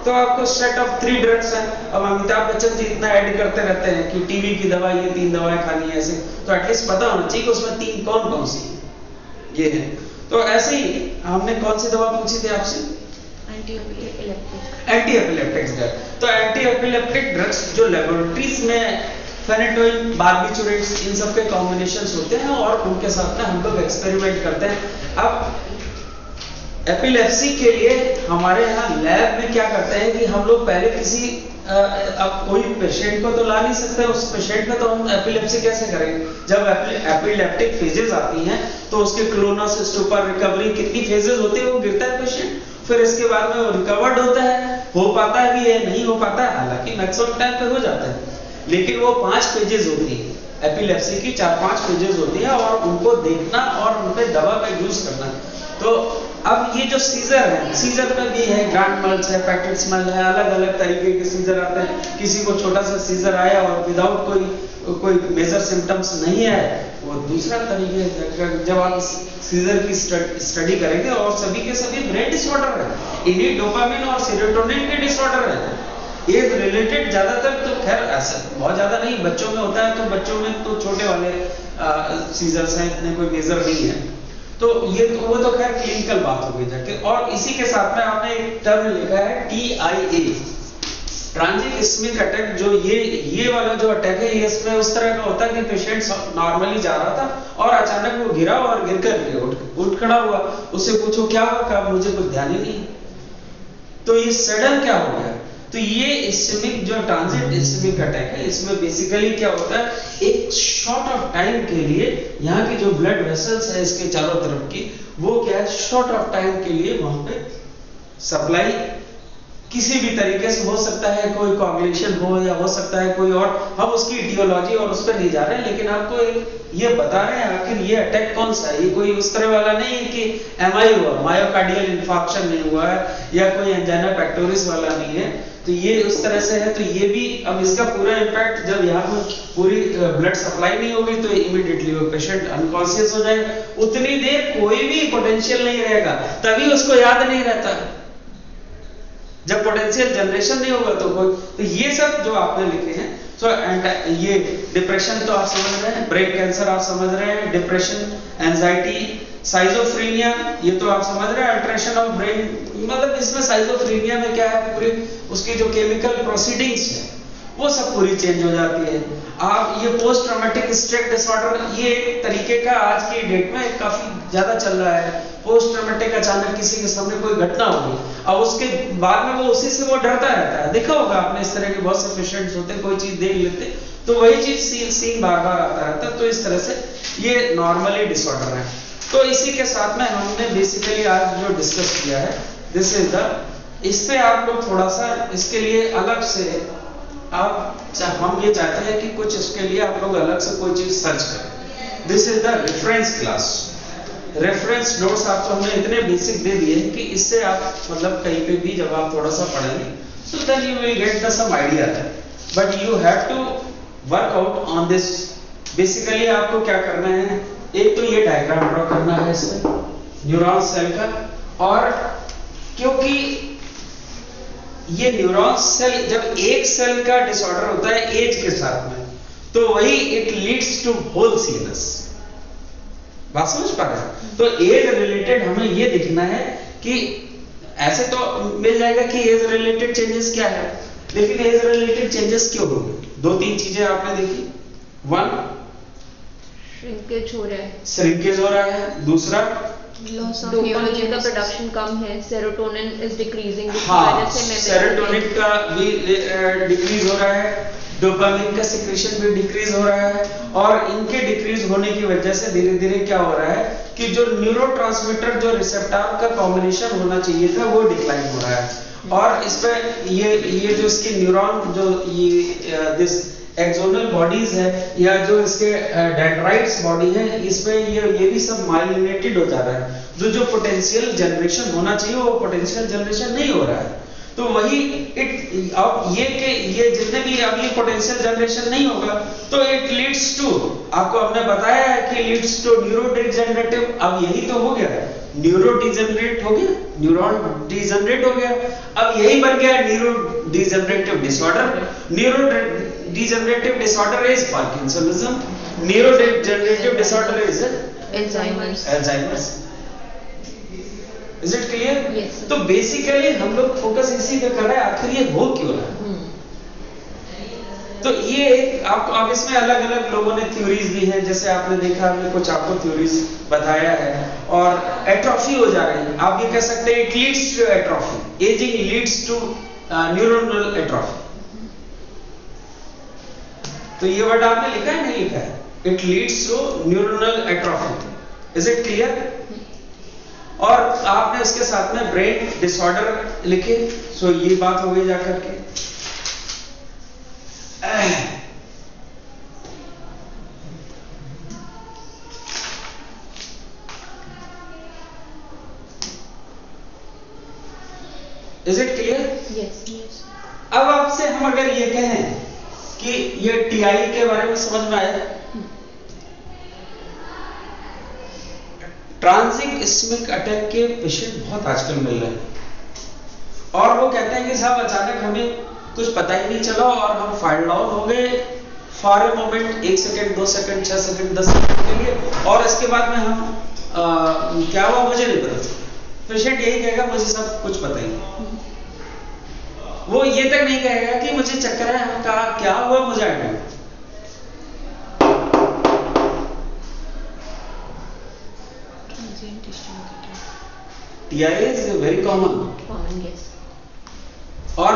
तो आपको सेट ऑफ 3 ड्रग्स हैं। अब अमिताभ बच्चन जी इतना ऐड करते रहते हैं कि टीबी की दवा ये 3 दवाएं खानी है ऐसे, तो एटलीस्ट पता होना चाहिए कि उसमें 3 कौन कौन सी ये है। तो ऐसे ही हमने कौन सी दवा पूछी थी आपसे, एंटी एपिलेप्टिक ड्रग। तो एंटी एपिलेप्टिक ड्रग्स जो लेबोरेटरीज में फेनेटोइन, बार्बिचुरेट्स, इन सब के कॉम्बिनेशंस होते हैं और उनके साथ में हम लोग एक्सपेरिमेंट करते हैं। अब एपिलेप्सी के लिए हमारे यहाँ लैब में क्या करते हैं कि हम लोग पहले किसी अब कोई पेशेंट को तो ला नहीं सकते, उस पेशेंट में तो हम एपिलेप्सी कैसे करेंगे? जब एपिलेप्टिक फेजेस आती हैं तो उसके क्लोनस, स्टूपर, रिकवरी, कितनी फेजेस होती है, वो गिरता है पेशेंट, फिर इसके बाद में वो रिकवर्ड होता है, हो पाता है भी है, नहीं हो पाता है, हालांकि मैक्सिमम टाइम पे हो जाता है, लेकिन वो 5 फेजेस होती है एपिलेप्सी की, 4-5 फेजेस होती है और उनको देखना और उन पे दवा का यूज करना। तो अब ये जो सीजर है, सीजर में भी है, ग्रैंड मल्स है, पैकेट्समल है, अलग अलग तरीके के सीजर आते हैं। किसी को छोटा सा सीजर आया और विदाउट कोई मेजर सिम्टम्स नहीं है, वो दूसरा तरीके। जब आप सीजर की स्टडी करेंगे और सभी के सभी ब्रेन डिसऑर्डर है, इन्हीं डोपामिन और सेरोटोनिन के डिसऑर्डर है। एज रिलेटेड ज्यादातर, तो खैर ऐसा बहुत ज्यादा नहीं, बच्चों में होता है, तो बच्चों में तो छोटे वाले सीजर्स हैं, इतने कोई मेजर नहीं है। तो ये तो वो तो खैर क्लिनिकल बात हो गई जाके। और इसी के साथ में आपने एक टर्म लिखा है TIA, ट्रांजिट इस्मिक अटैक। जो ये वाला जो अटैक है, ये इसमें उस तरह का होता है कि पेशेंट नॉर्मली जा रहा था और अचानक वो गिरा और गिर कर उठ खड़ा हुआ, उससे पूछो क्या हुआ, कहा मुझे कुछ ध्यान ही नहीं। तो ये सडन क्या हो गया? तो ये इस्मिक जो ट्रांजिट इस्मिक अटैक है, इसमें बेसिकली क्या होता है, एक शॉर्ट ऑफ टाइम के लिए यहाँ की जो ब्लड वेसल्स है इसके चारों तरफ की, वो क्या है, शॉर्ट ऑफ टाइम के लिए वहां पे सप्लाई किसी भी तरीके से हो सकता है, कोई कॉग्निशन हो या हो सकता है कोई और, हम उसकी इटियोलॉजी और उस पर नहीं जा रहे हैं, लेकिन आपको ये बता रहे हैं आखिर ये अटैक कौन सा है। ये कोई उस तरह वाला नहीं है कि MI हुआ, मायोकार्डियल इंफार्क्शन नहीं हुआ है, या कोई एंजाइना पेक्टोरिस वाला नहीं है। तो ये उस तरह से है। तो ये भी, अब इसका पूरा इम्पैक्ट जब यहाँ पर पूरी ब्लड सप्लाई नहीं होगी तो इमीडिएटली वो पेशेंट अनकॉन्शियस हो जाएगा। उतनी देर कोई भी पोटेंशियल नहीं रहेगा, तभी उसको याद नहीं रहता। जब पोटेंशियल जनरेशन नहीं होगा तो कोई, तो ये सब जो आपने लिखे हैं, तो ये डिप्रेशन तो आप समझ रहे हैं, ब्रेन कैंसर आप समझ रहे हैं, डिप्रेशन, एंजाइटी, साइजोफ्रीनिया ये तो आप समझ रहे हैं, अल्ट्रेशन ऑफ ब्रेन, मतलब इसमें साइजोफ्रीनिया में क्या है, पूरी उसकी जो केमिकल प्रोसीडिंग्स है वो सब पूरी चेंज हो जाती है। आप ये पोस्ट ट्रॉमेटिक स्ट्रेस डिसऑर्डर, ये एक तरीके का आज की डेट में काफी ज्यादा चल रहा है। पोस्ट ट्रॉमेटिक, अचानक किसी के सामने कोई घटना होगी, अब उसके बाद में वो उसी से वो डरता रहता है। देखा होगा आपने, इस तरह के बहुत से पेशेंट्स होते हैं, कोई चीज देख लेते तो वही चीज सीन बार बार आता रहता है। तो इस तरह से ये नॉर्मली डिसऑर्डर है। तो इसी के साथ में हमने बेसिकली आज जो डिस्कस किया है, दिस इज द, इस पे आप लोग थोड़ा सा इसके लिए अलग से हम ये चाहते हैं कि कुछ इसके लिए आप लोग अलग से कोई चीज सर्च करें। This is the reference class. Reference notes आपको हमने इतने बेसिक दे दिए हैं कि इससे आप मतलब कहीं पे भी जब आप थोड़ा सा पढ़ेंगे so then you will get the some idea, but you have to work out on this. Basically आपको क्या करना है, एक तो ये डायग्राम ड्रॉ करना है इसमें न्यूरॉन सेल का, और क्योंकि ये न्यूरॉन सेल, जब एक सेल का डिसऑर्डर होता है एज के साथ में, तो वही it leads to whole scenes. बात समझ पा रहे हैं? तो एज रिलेटेड हमें ये दिखना है कि ऐसे तो मिल जाएगा कि एज रिलेटेड चेंजेस क्या है, लेकिन एज रिलेटेड चेंजेस क्यों हो गए? 2-3 चीजें आपने देखी। 1, श्रिंकेज हो रहा है, श्रिंकेज हो रहा है। दूसरा, डोपामिन का प्रोडक्शन कम है, सेरोटोनिन इज डिक्रीजिंग, हाँ, सेरोटोनिन का भी डिक्रीज हो रहा है, डोपामिन का सिक्रेशन भी डिक्रीज हो रहा है, और इनके डिक्रीज होने की वजह से धीरे धीरे क्या हो रहा है कि जो न्यूरोट्रांसमीटर, जो रिसेप्टर का कॉम्बिनेशन होना चाहिए था, वो डिक्लाइन हो रहा है। और इस पे ये जो इसकी न्यूरॉन, जो ये दिस एक्सोनल बॉडीज है, या जो इसके डेंड्राइट्स बॉडी है, इसमें ये भी सब माइलिनेटेड हो जा रहा है। जो पोटेंशियल जनरेशन होना चाहिए वो पोटेंशियल जनरेशन नहीं हो रहा है। तो वही अब ये जितने भी अब ये पोटेंशियल जनरेशन नहीं होगा तो इट लीड्स टू, आपको हमने बताया है कि लीड्स टू न्यूरोडिजेनरेटिव। अब यही तो हो गया, न्यूरो डिजेनरेट हो गया, न्यूरॉन डिजेनरेट हो गया, अब यही बन गया neuro degenerative disorder. Neuro degenerative disorder is parkinsonism, neuro degenerative disorder is Alzheimer's. Is it clear? Yes. तो बेसिकली हम लोग फोकस इसी पे कर रहे हैं, आखिर ये हो क्यों रहा है। तो ये एक आपको, अब इसमें अलग अलग लोगों ने थ्योरीज दी हैं, जैसे आपने देखा, हमने कुछ आपको थ्योरीज बताया है। और एट्रोफी हो जा रही है, आप ये कह सकते हैं it leads to atrophy, ageing leads to neuronal atrophy. तो ये वर्ड आपने लिखा है, नहीं लिखा है? It leads to neuronal atrophy, is it clear? और आपने उसके साथ में ब्रेन डिसऑर्डर लिखे, सो ये बात हो गई जाकर के। Is it clear? Yes. अब आपसे हम अगर ये कहें कि ये टीआई के बारे में समझ में आया, ट्रांजिट इस्मिक अटैक के पेशेंट बहुत आजकल मिल रहे हैं, और वो कहते हैं कि साहब अचानक हमें कुछ पता ही नहीं चला और हम फाइल डाउन हो गए for a moment, 1 second 2 second 6 second 10 second के लिए, और इसके बाद में हम क्या हुआ मुझे नहीं पता। पेशेंट यही कहेगा मुझे सब कुछ पता ही नहीं, वो ये तक नहीं कहेगा कि मुझे चक्कर है, क्या हुआ मुझे idea. TIA is very common. Yes. और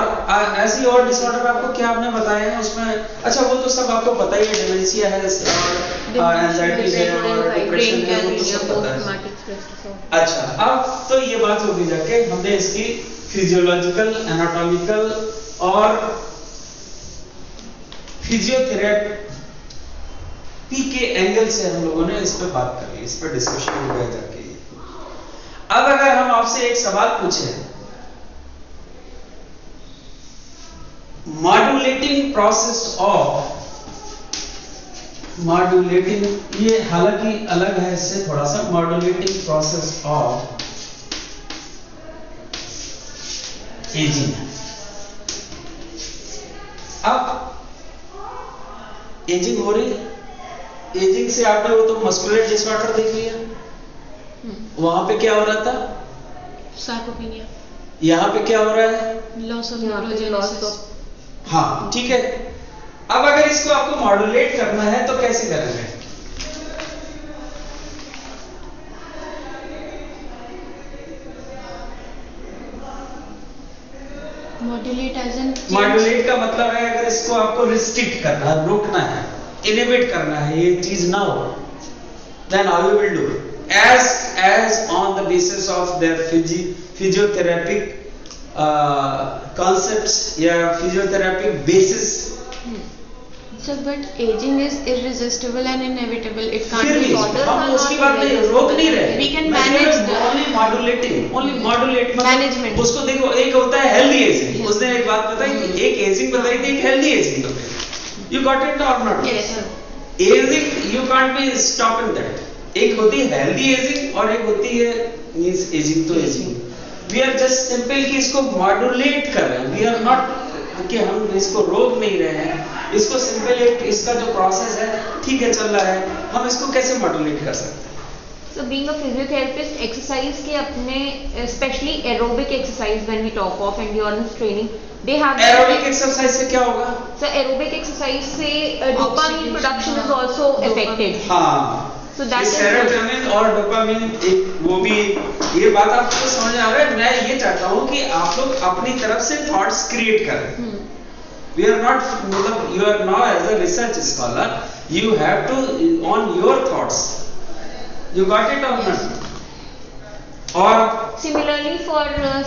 ऐसी और डिसऑर्डर आपको क्या आपने बताया है उसमें? अच्छा वो तो सब आपको पता ही है, डिमेंशिया है और एंजाइटी है और डिप्रेशन है, वो तो सब पता है। अच्छा, अब तो ये बात होगी जाके हमने इसकी फिजियोलॉजिकल, एनाटॉमिकल और फिजियोथेरेपी के एंगल से हम लोगों ने इस पर बात कर ली, इस पर डिस्कशन हो गया जाके। अब अगर हम आपसे एक सवाल पूछें, मॉड्यूलेटिंग प्रोसेस ऑफ, मॉड्यूलेटिंग, ये हालांकि अलग है इससे थोड़ा सा, मॉड्यूलेटिंग प्रोसेस ऑफ एजिंग। अब एजिंग हो रही है, एजिंग से आपने वो तो मस्कुलर डिसऑर्डर देख लिया, वहां पे क्या हो रहा था? सार्कोपेनिया। यहां पे क्या हो रहा है? Loss of neurogenesis. हाँ ठीक है। अब अगर इसको आपको मॉड्यूलेट करना है तो कैसे करेंगे? मॉड्यूलेट का मतलब है अगर इसको आपको रिस्ट्रिक्ट करना है, रोकना है, इनिबिट करना है, ये चीज ना हो, then how you will do? as on the basis of their physiotherapeutic concepts या physiotherapeutic basis. Sir, but aging is irresistible and inevitable. It can't फिर be भी altered. हम उसकी बात नहीं, रोक नहीं रहे। We can manage the only modulating, only modulate management. उसको देखो, एक होता है healthy aging, उसने एक बात बताई, एक aging बताई थी, एक healthy aging बताई। You got it or not? Yes, sir. Aging you can't be stopping that. एक होती है हेल्दी एजिंग और एक होती है मींस एजिंग तो ageing. We are just simple कि इसको मॉड्यूलेट कर रहे हैं, वी आर नॉट कि हम इसको रोक नहीं रहे हैं, इसको सिंपल एक इसका जो प्रोसेस है ठीक है चल रहा है, हम इसको कैसे मॉड्यूलेट कर सकते हैं? So being a physiotherapist, exercise के अपने especially aerobic exercise when we talk of endurance training, they have aerobic exercise से क्या होगा? So aerobic exercise से dopamine production is also affected. हाँ, So that is सेरोटोनिन और डोपामिन एक वो भी, ये बात आपको समझ आ रहा है? मैं ये चाहता हूँ कि आप लोग अपनी तरफ से थॉट्स क्रिएट करें। We are not, मतलब you are now as a research scholar, you have to on your thoughts. You got it or not? और similarly for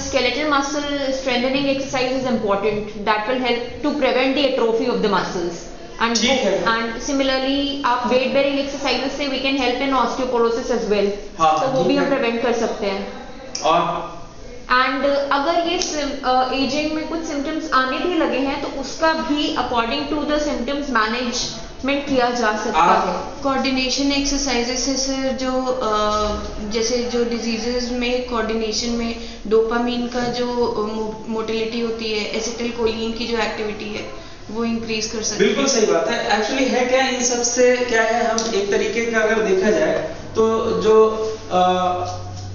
skeletal muscle strengthening exercise is important. That will help to prevent the atrophy of the muscles. And similarly आप weight bearing exercises से we can help in osteoporosis as well. हाँ, तो वो भी हम prevent कर सकते हैं। और एंड अगर ये एजिंग में कुछ सिम्टम्स आने भी लगे हैं तो उसका भी according to the symptoms management किया जा सकता है। कोऑर्डिनेशन एक्सरसाइजेस है सर, जो जैसे जो डिजीजेस में कोऑर्डिनेशन में डोपामीन का जो मोटिलिटी होती है, एसिटिलकोलिन की जो एक्टिविटी है वो इंक्रीज कर सकते हैं। बिल्कुल सही बात है। एक्चुअली है क्या, इन सब से क्या है, हम एक तरीके का अगर देखा जाए तो जो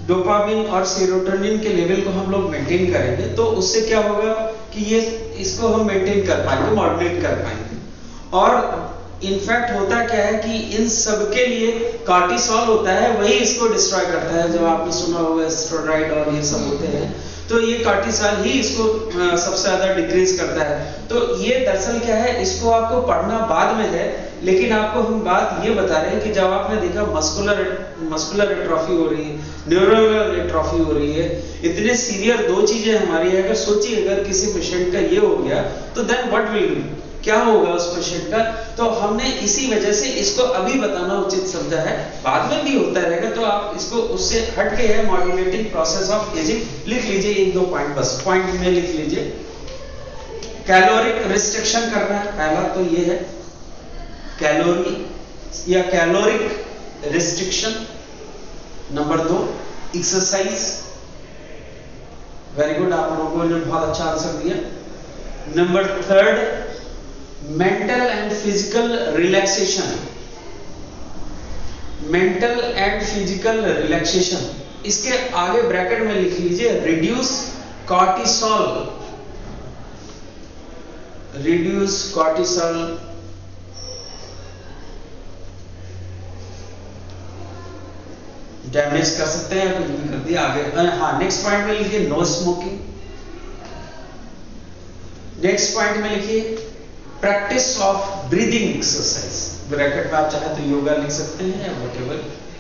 डोपामिन और सेरोटोनिन के लेवल को हम लोग मेंटेन करेंगे तो उससे क्या होगा कि ये इसको हम मेंटेन कर पाएंगे, मॉड्यूलेट कर पाएंगे। और इनफैक्ट होता क्या है कि इन सब के लिए कार्टिसोल होता है, वही इसको डिस्ट्रॉय करता है। जब आपने सुना होगा स्टेरॉइड और ये सब होते हैं, तो ये कार्टिसोल ही इसको सबसे ज्यादा डिक्रीज करता है। तो ये दरअसल क्या है, इसको आपको पढ़ना बाद में है, लेकिन आपको हम बात ये बता रहे हैं कि जब आपने देखा मस्कुलर एट्रोफी हो रही है, न्यूरल एट्रोफी हो रही है, इतने सीवियर दो चीजें हमारी है। अगर सोचिए अगर किसी पेशेंट का ये हो गया तो देन व्हाट विल बी, क्या होगा उस पेशेंट का। तो हमने इसी वजह से इसको अभी बताना उचित समझा है, बाद में भी होता रहेगा तो आप इसको उससे हट के है मॉड्यूलेटिंग प्रोसेस ऑफ एजिंग। लिख लीजिए एक दो पॉइंट, बस पॉइंट में लिख लीजिए। कैलोरिक रिस्ट्रिक्शन करना है, पहला तो ये है कैलोरी या caloric restriction. Number 2 exercise, very good, आप लोगों ने बहुत अच्छा आंसर दिया। Number 3 mental and physical relaxation, mental and physical relaxation. इसके आगे ब्रैकेट में लिख लीजिए reduce cortisol, reduce cortisol. Damage कर सकते हैं, कुछ भी कर दिया आगे। हाँ, नेक्स्ट पॉइंट में लिखिए नो स्मोकिंग। नेक्स्ट पॉइंट में लिखिए practice of breathing exercise, bracket में आप चाहे तो योगा लिख सकते हैं या whatever,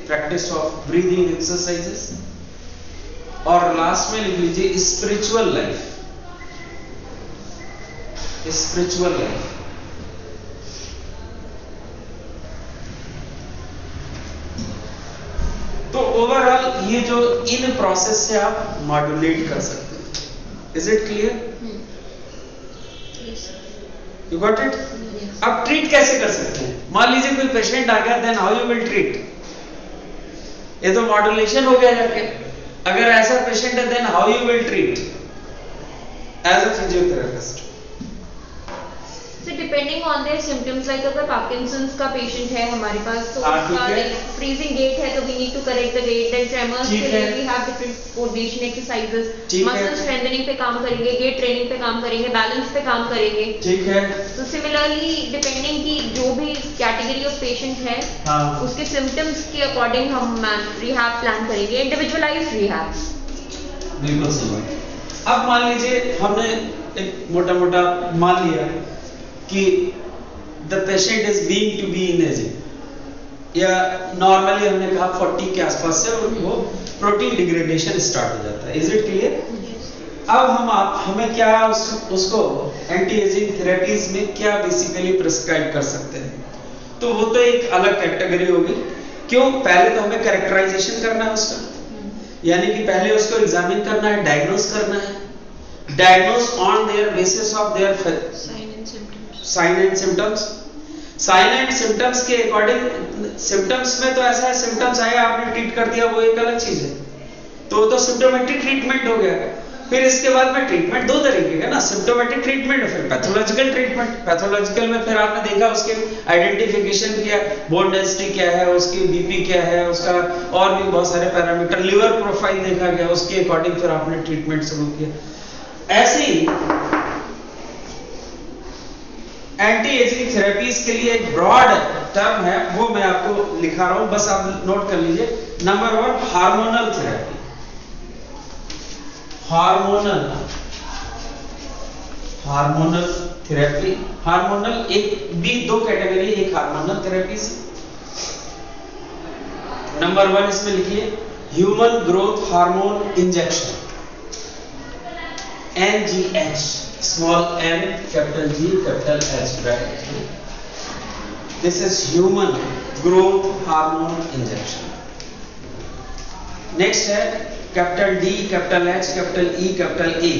practice of breathing exercises. और लास्ट में लिख लीजिए स्पिरिचुअल लाइफ, स्पिरिचुअल लाइफ। तो ओवरऑल ये जो इन प्रोसेस से आप मॉड्यूलेट कर सकते हैं। Is it clear? You got it? अब ट्रीट कैसे कर सकते हैं? मान लीजिए कोई पेशेंट आ गया, then how you will treat? ये तो मॉड्यूलेशन हो गया जाके। अगर ऐसा पेशेंट है then how you will treat as a physiotherapist? So depending on their symptoms, like अगर पार्किंसंस का पेशेंट है हमारे पास, तो उसका फ्रीजिंग गेट है तो we need to correct the gait, then tremors के लिए we have different coordination exercises, muscle strengthening पे काम करेंगे, gait training पे काम करेंगे, balance पे काम करेंगे। ठीक है। तो similarly depending कि जो भी कैटेगरी ऑफ पेशेंट है, उसके symptoms के अकॉर्डिंग हम rehab प्लान करेंगे, individualized rehab। बिल्कुल सही। अब मान लीजिए हमने एक मोटा मान लिया कि the patient is being to be in ageing, या नॉर्मली हमने कहा 40 के आसपास से वो प्रोटीन डिग्रेडेशन स्टार्ट हो जाता है। Is it clear? अब हमें क्या उसको एंटी एजिंग थेरेपीज में क्या बेसिकली प्रिस्क्राइब कर सकते हैं? तो वो तो एक अलग कैटेगरी होगी। क्यों? पहले तो हमें कैरेक्टराइजेशन करना है उसका, यानी कि पहले उसको एग्जामिन करना है, डायग्नोज करना है, diagnose on their basis of their sign and symptoms. Sign and symptoms के अकॉर्डिंग, सिम्टम्स में तो ऐसा है सिम्टम्स आए आपने ट्रीट कर दिया, वो एक अलग चीज है, तो सिम्टोमेटिक ट्रीटमेंट हो गया। फिर इसके बाद में ट्रीटमेंट दो तरीके का ना, सिम्टोमेटिक ट्रीटमेंट और फिर पैथोलॉजिकल ट्रीटमेंट। पैथोलॉजिकल में फिर आपने देखा उसके आइडेंटिफिकेशन किया, बोन डेंसिटी क्या है, उसकी बीपी क्या है, उसका और भी बहुत सारे पैरामीटर, लिवर प्रोफाइल देखा गया, उसके अकॉर्डिंग फिर आपने ट्रीटमेंट शुरू किया। ऐसे ही एंटी एजिंग थेरेपीज के लिए एक ब्रॉड टर्म है, वो मैं आपको लिखा रहा हूं, बस आप नोट कर लीजिए। Number 1 hormonal therapy, hormonal therapy. Hormonal एक भी दो कैटेगरी, एक हार्मोनल थेरेपी से। नंबर 1 इसमें लिखिए human growth hormone injection, NGH, small n capital G capital H bracket. This is human growth hormone injection. Next है capital D capital H capital E capital A,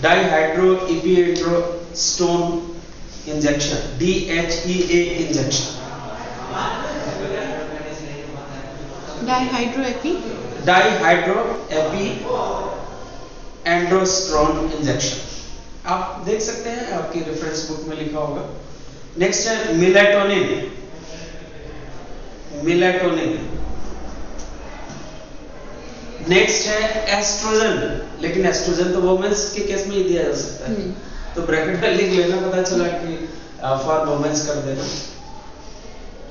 dihydroepiandrosterone injection, DHEA injection. dihydroepiandrosterone injection. आप देख सकते हैं, आपकी reference book में लिखा होगा। Next है मेलाटोनिन, नेक्स्ट है एस्ट्रोजन, लेकिन एस्ट्रोजन तो वुमेन्स के केस में ही दिया जा सकता है, तो ब्रैकेट में लिख लेना, पता चला कि फॉर वुमेन्स कर देना।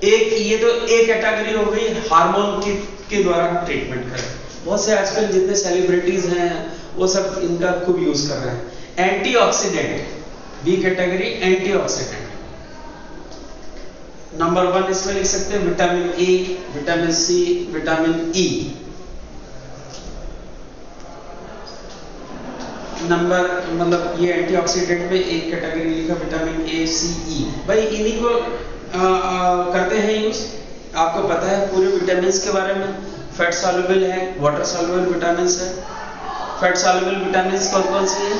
एक ये तो एक कैटेगरी हो गई हार्मोन के द्वारा ट्रीटमेंट करें। बहुत से आजकल जितने सेलिब्रिटीज हैं वो सब इनका खूब यूज कर रहे हैं। Antioxidant, B category antioxidant. Number 1 इसमें लिख सकते हैं vitamin A, vitamin C, vitamin E. Number मतलब ये एंटीऑक्सीडेंट में एक कैटेगरी लिखा विटामिन ए, सी, ई। भाई इन्हीं को करते हैं यूज। आपको पता है पूरे विटामिन के बारे में। फैट सॉल्युबल है, वाटर सॉल्युबल विटामिन है। फैट सॉल्युबल विटामिन कौन कौन से हैं?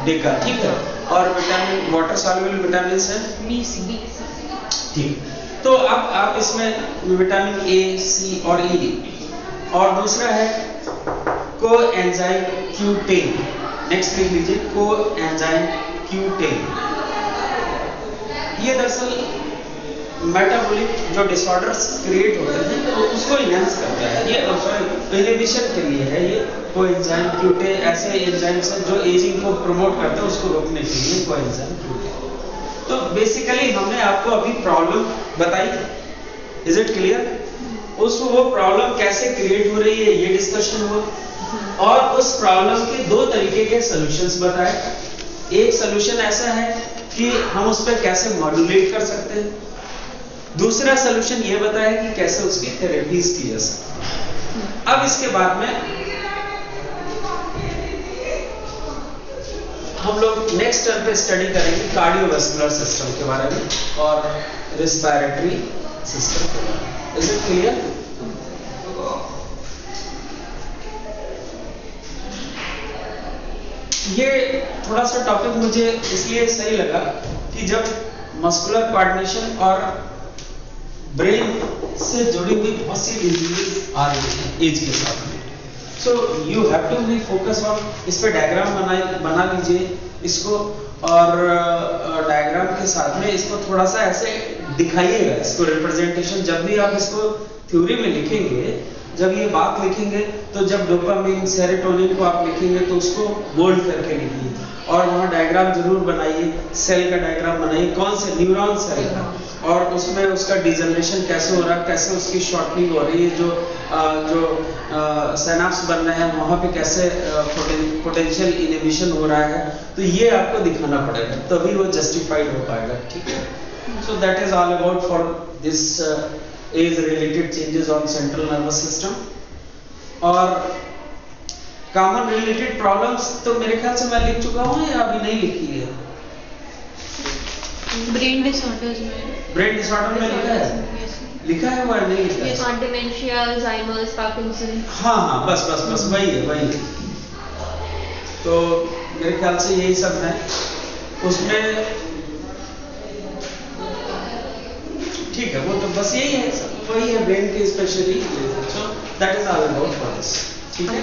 डी का, ठीक है। और विटामिन वाटर सॉल्युबल विटामिन है बी, सी, ठीक। तो अब आप इसमें विटामिन ए, सी और ई। और दूसरा है कोएंजाइम Q10। नेक्स्ट लिख लीजिए कोएंजाइम Q10। ये दरअसल मेटाबॉलिक जो डिसऑर्डर्स क्रिएट होते हैं तो उसको इनहेंस करता है। ये सॉरी इनहिबिशन के लिए है ये कोएंजाइम Q10। ऐसे एंजाइम्स हैं जो एजिंग को प्रमोट करते हैं, उसको रोकने के लिए कोएंजाइम Q10। तो बेसिकली हमने आपको अभी प्रॉब्लम बताई, इज इट क्लियर? वो प्रॉब्लम कैसे क्रिएट हो रही है ये डिस्कशन हुआ और उस प्रॉब्लम के दो तरीके के सॉल्यूशंस बताए। एक सॉल्यूशन ऐसा है कि हम उस पर कैसे मॉड्यूलेट कर सकते हैं। दूसरा सॉल्यूशन ये बताया कि कैसे उसकी थेरेपीज की जा सकती है। अब इसके बाद में हम लोग नेक्स्ट टर्म पे स्टडी करेंगे कार्डियोवास्कुलर सिस्टम के बारे में और रेस्पिरेटरी सिस्टम के बारे में। Is it clear? ये थोड़ा सा टॉपिक मुझे इसलिए सही लगा कि जब मस्कुलर कोऑर्डिनेशन और ब्रेन से जुड़ी हुई बहुत सी डिजीज आ रही है एज के साथ में, so you have to be focus on. इस पे डायग्राम बना लीजिए इसको और डायग्राम के साथ में इसको थोड़ा सा ऐसे दिखाइएगा, इसको रिप्रेजेंटेशन। जब भी आप इसको थ्योरी में लिखेंगे, जब ये बात लिखेंगे तो जब डोपामिन सेरोटोनिन को आप लिखेंगे तो उसको बोल्ड करके लिखिए और वहाँ डायग्राम जरूर बनाइए। सेल का डायग्राम बनाइए, कौन से न्यूरॉन सेल का, और उसमें उसका डिजनरेशन कैसे हो रहा है, कैसे उसकी शॉर्टनिंग हो रही है, जो सिनेप्स बन रहे हैं वहाँ पे कैसे पोटेंशियल इनहिबिशन हो रहा है। तो ये आपको दिखाना पड़ेगा, तभी वो जस्टिफाइड हो पाएगा। ठीक है, so that is all about for this age related changes on central nervous system. और कॉमन रिलेटेड प्रॉब्लम्स तो मेरे ख्याल से मैं लिख चुका हूँ या अभी नहीं लिखी है? ब्रेन डिसऑर्डर्स में लिखा है वो नहीं लिखा है? हाँ, डिमेंशिया, अल्जाइमर्स, पार्किंसन। हाँ बस वही है। तो मेरे ख्याल से यही सब है उसमें। ठीक है, वो तो बस यही है, वही है ब्रेन के specially. So that is all about for this. ठीक है।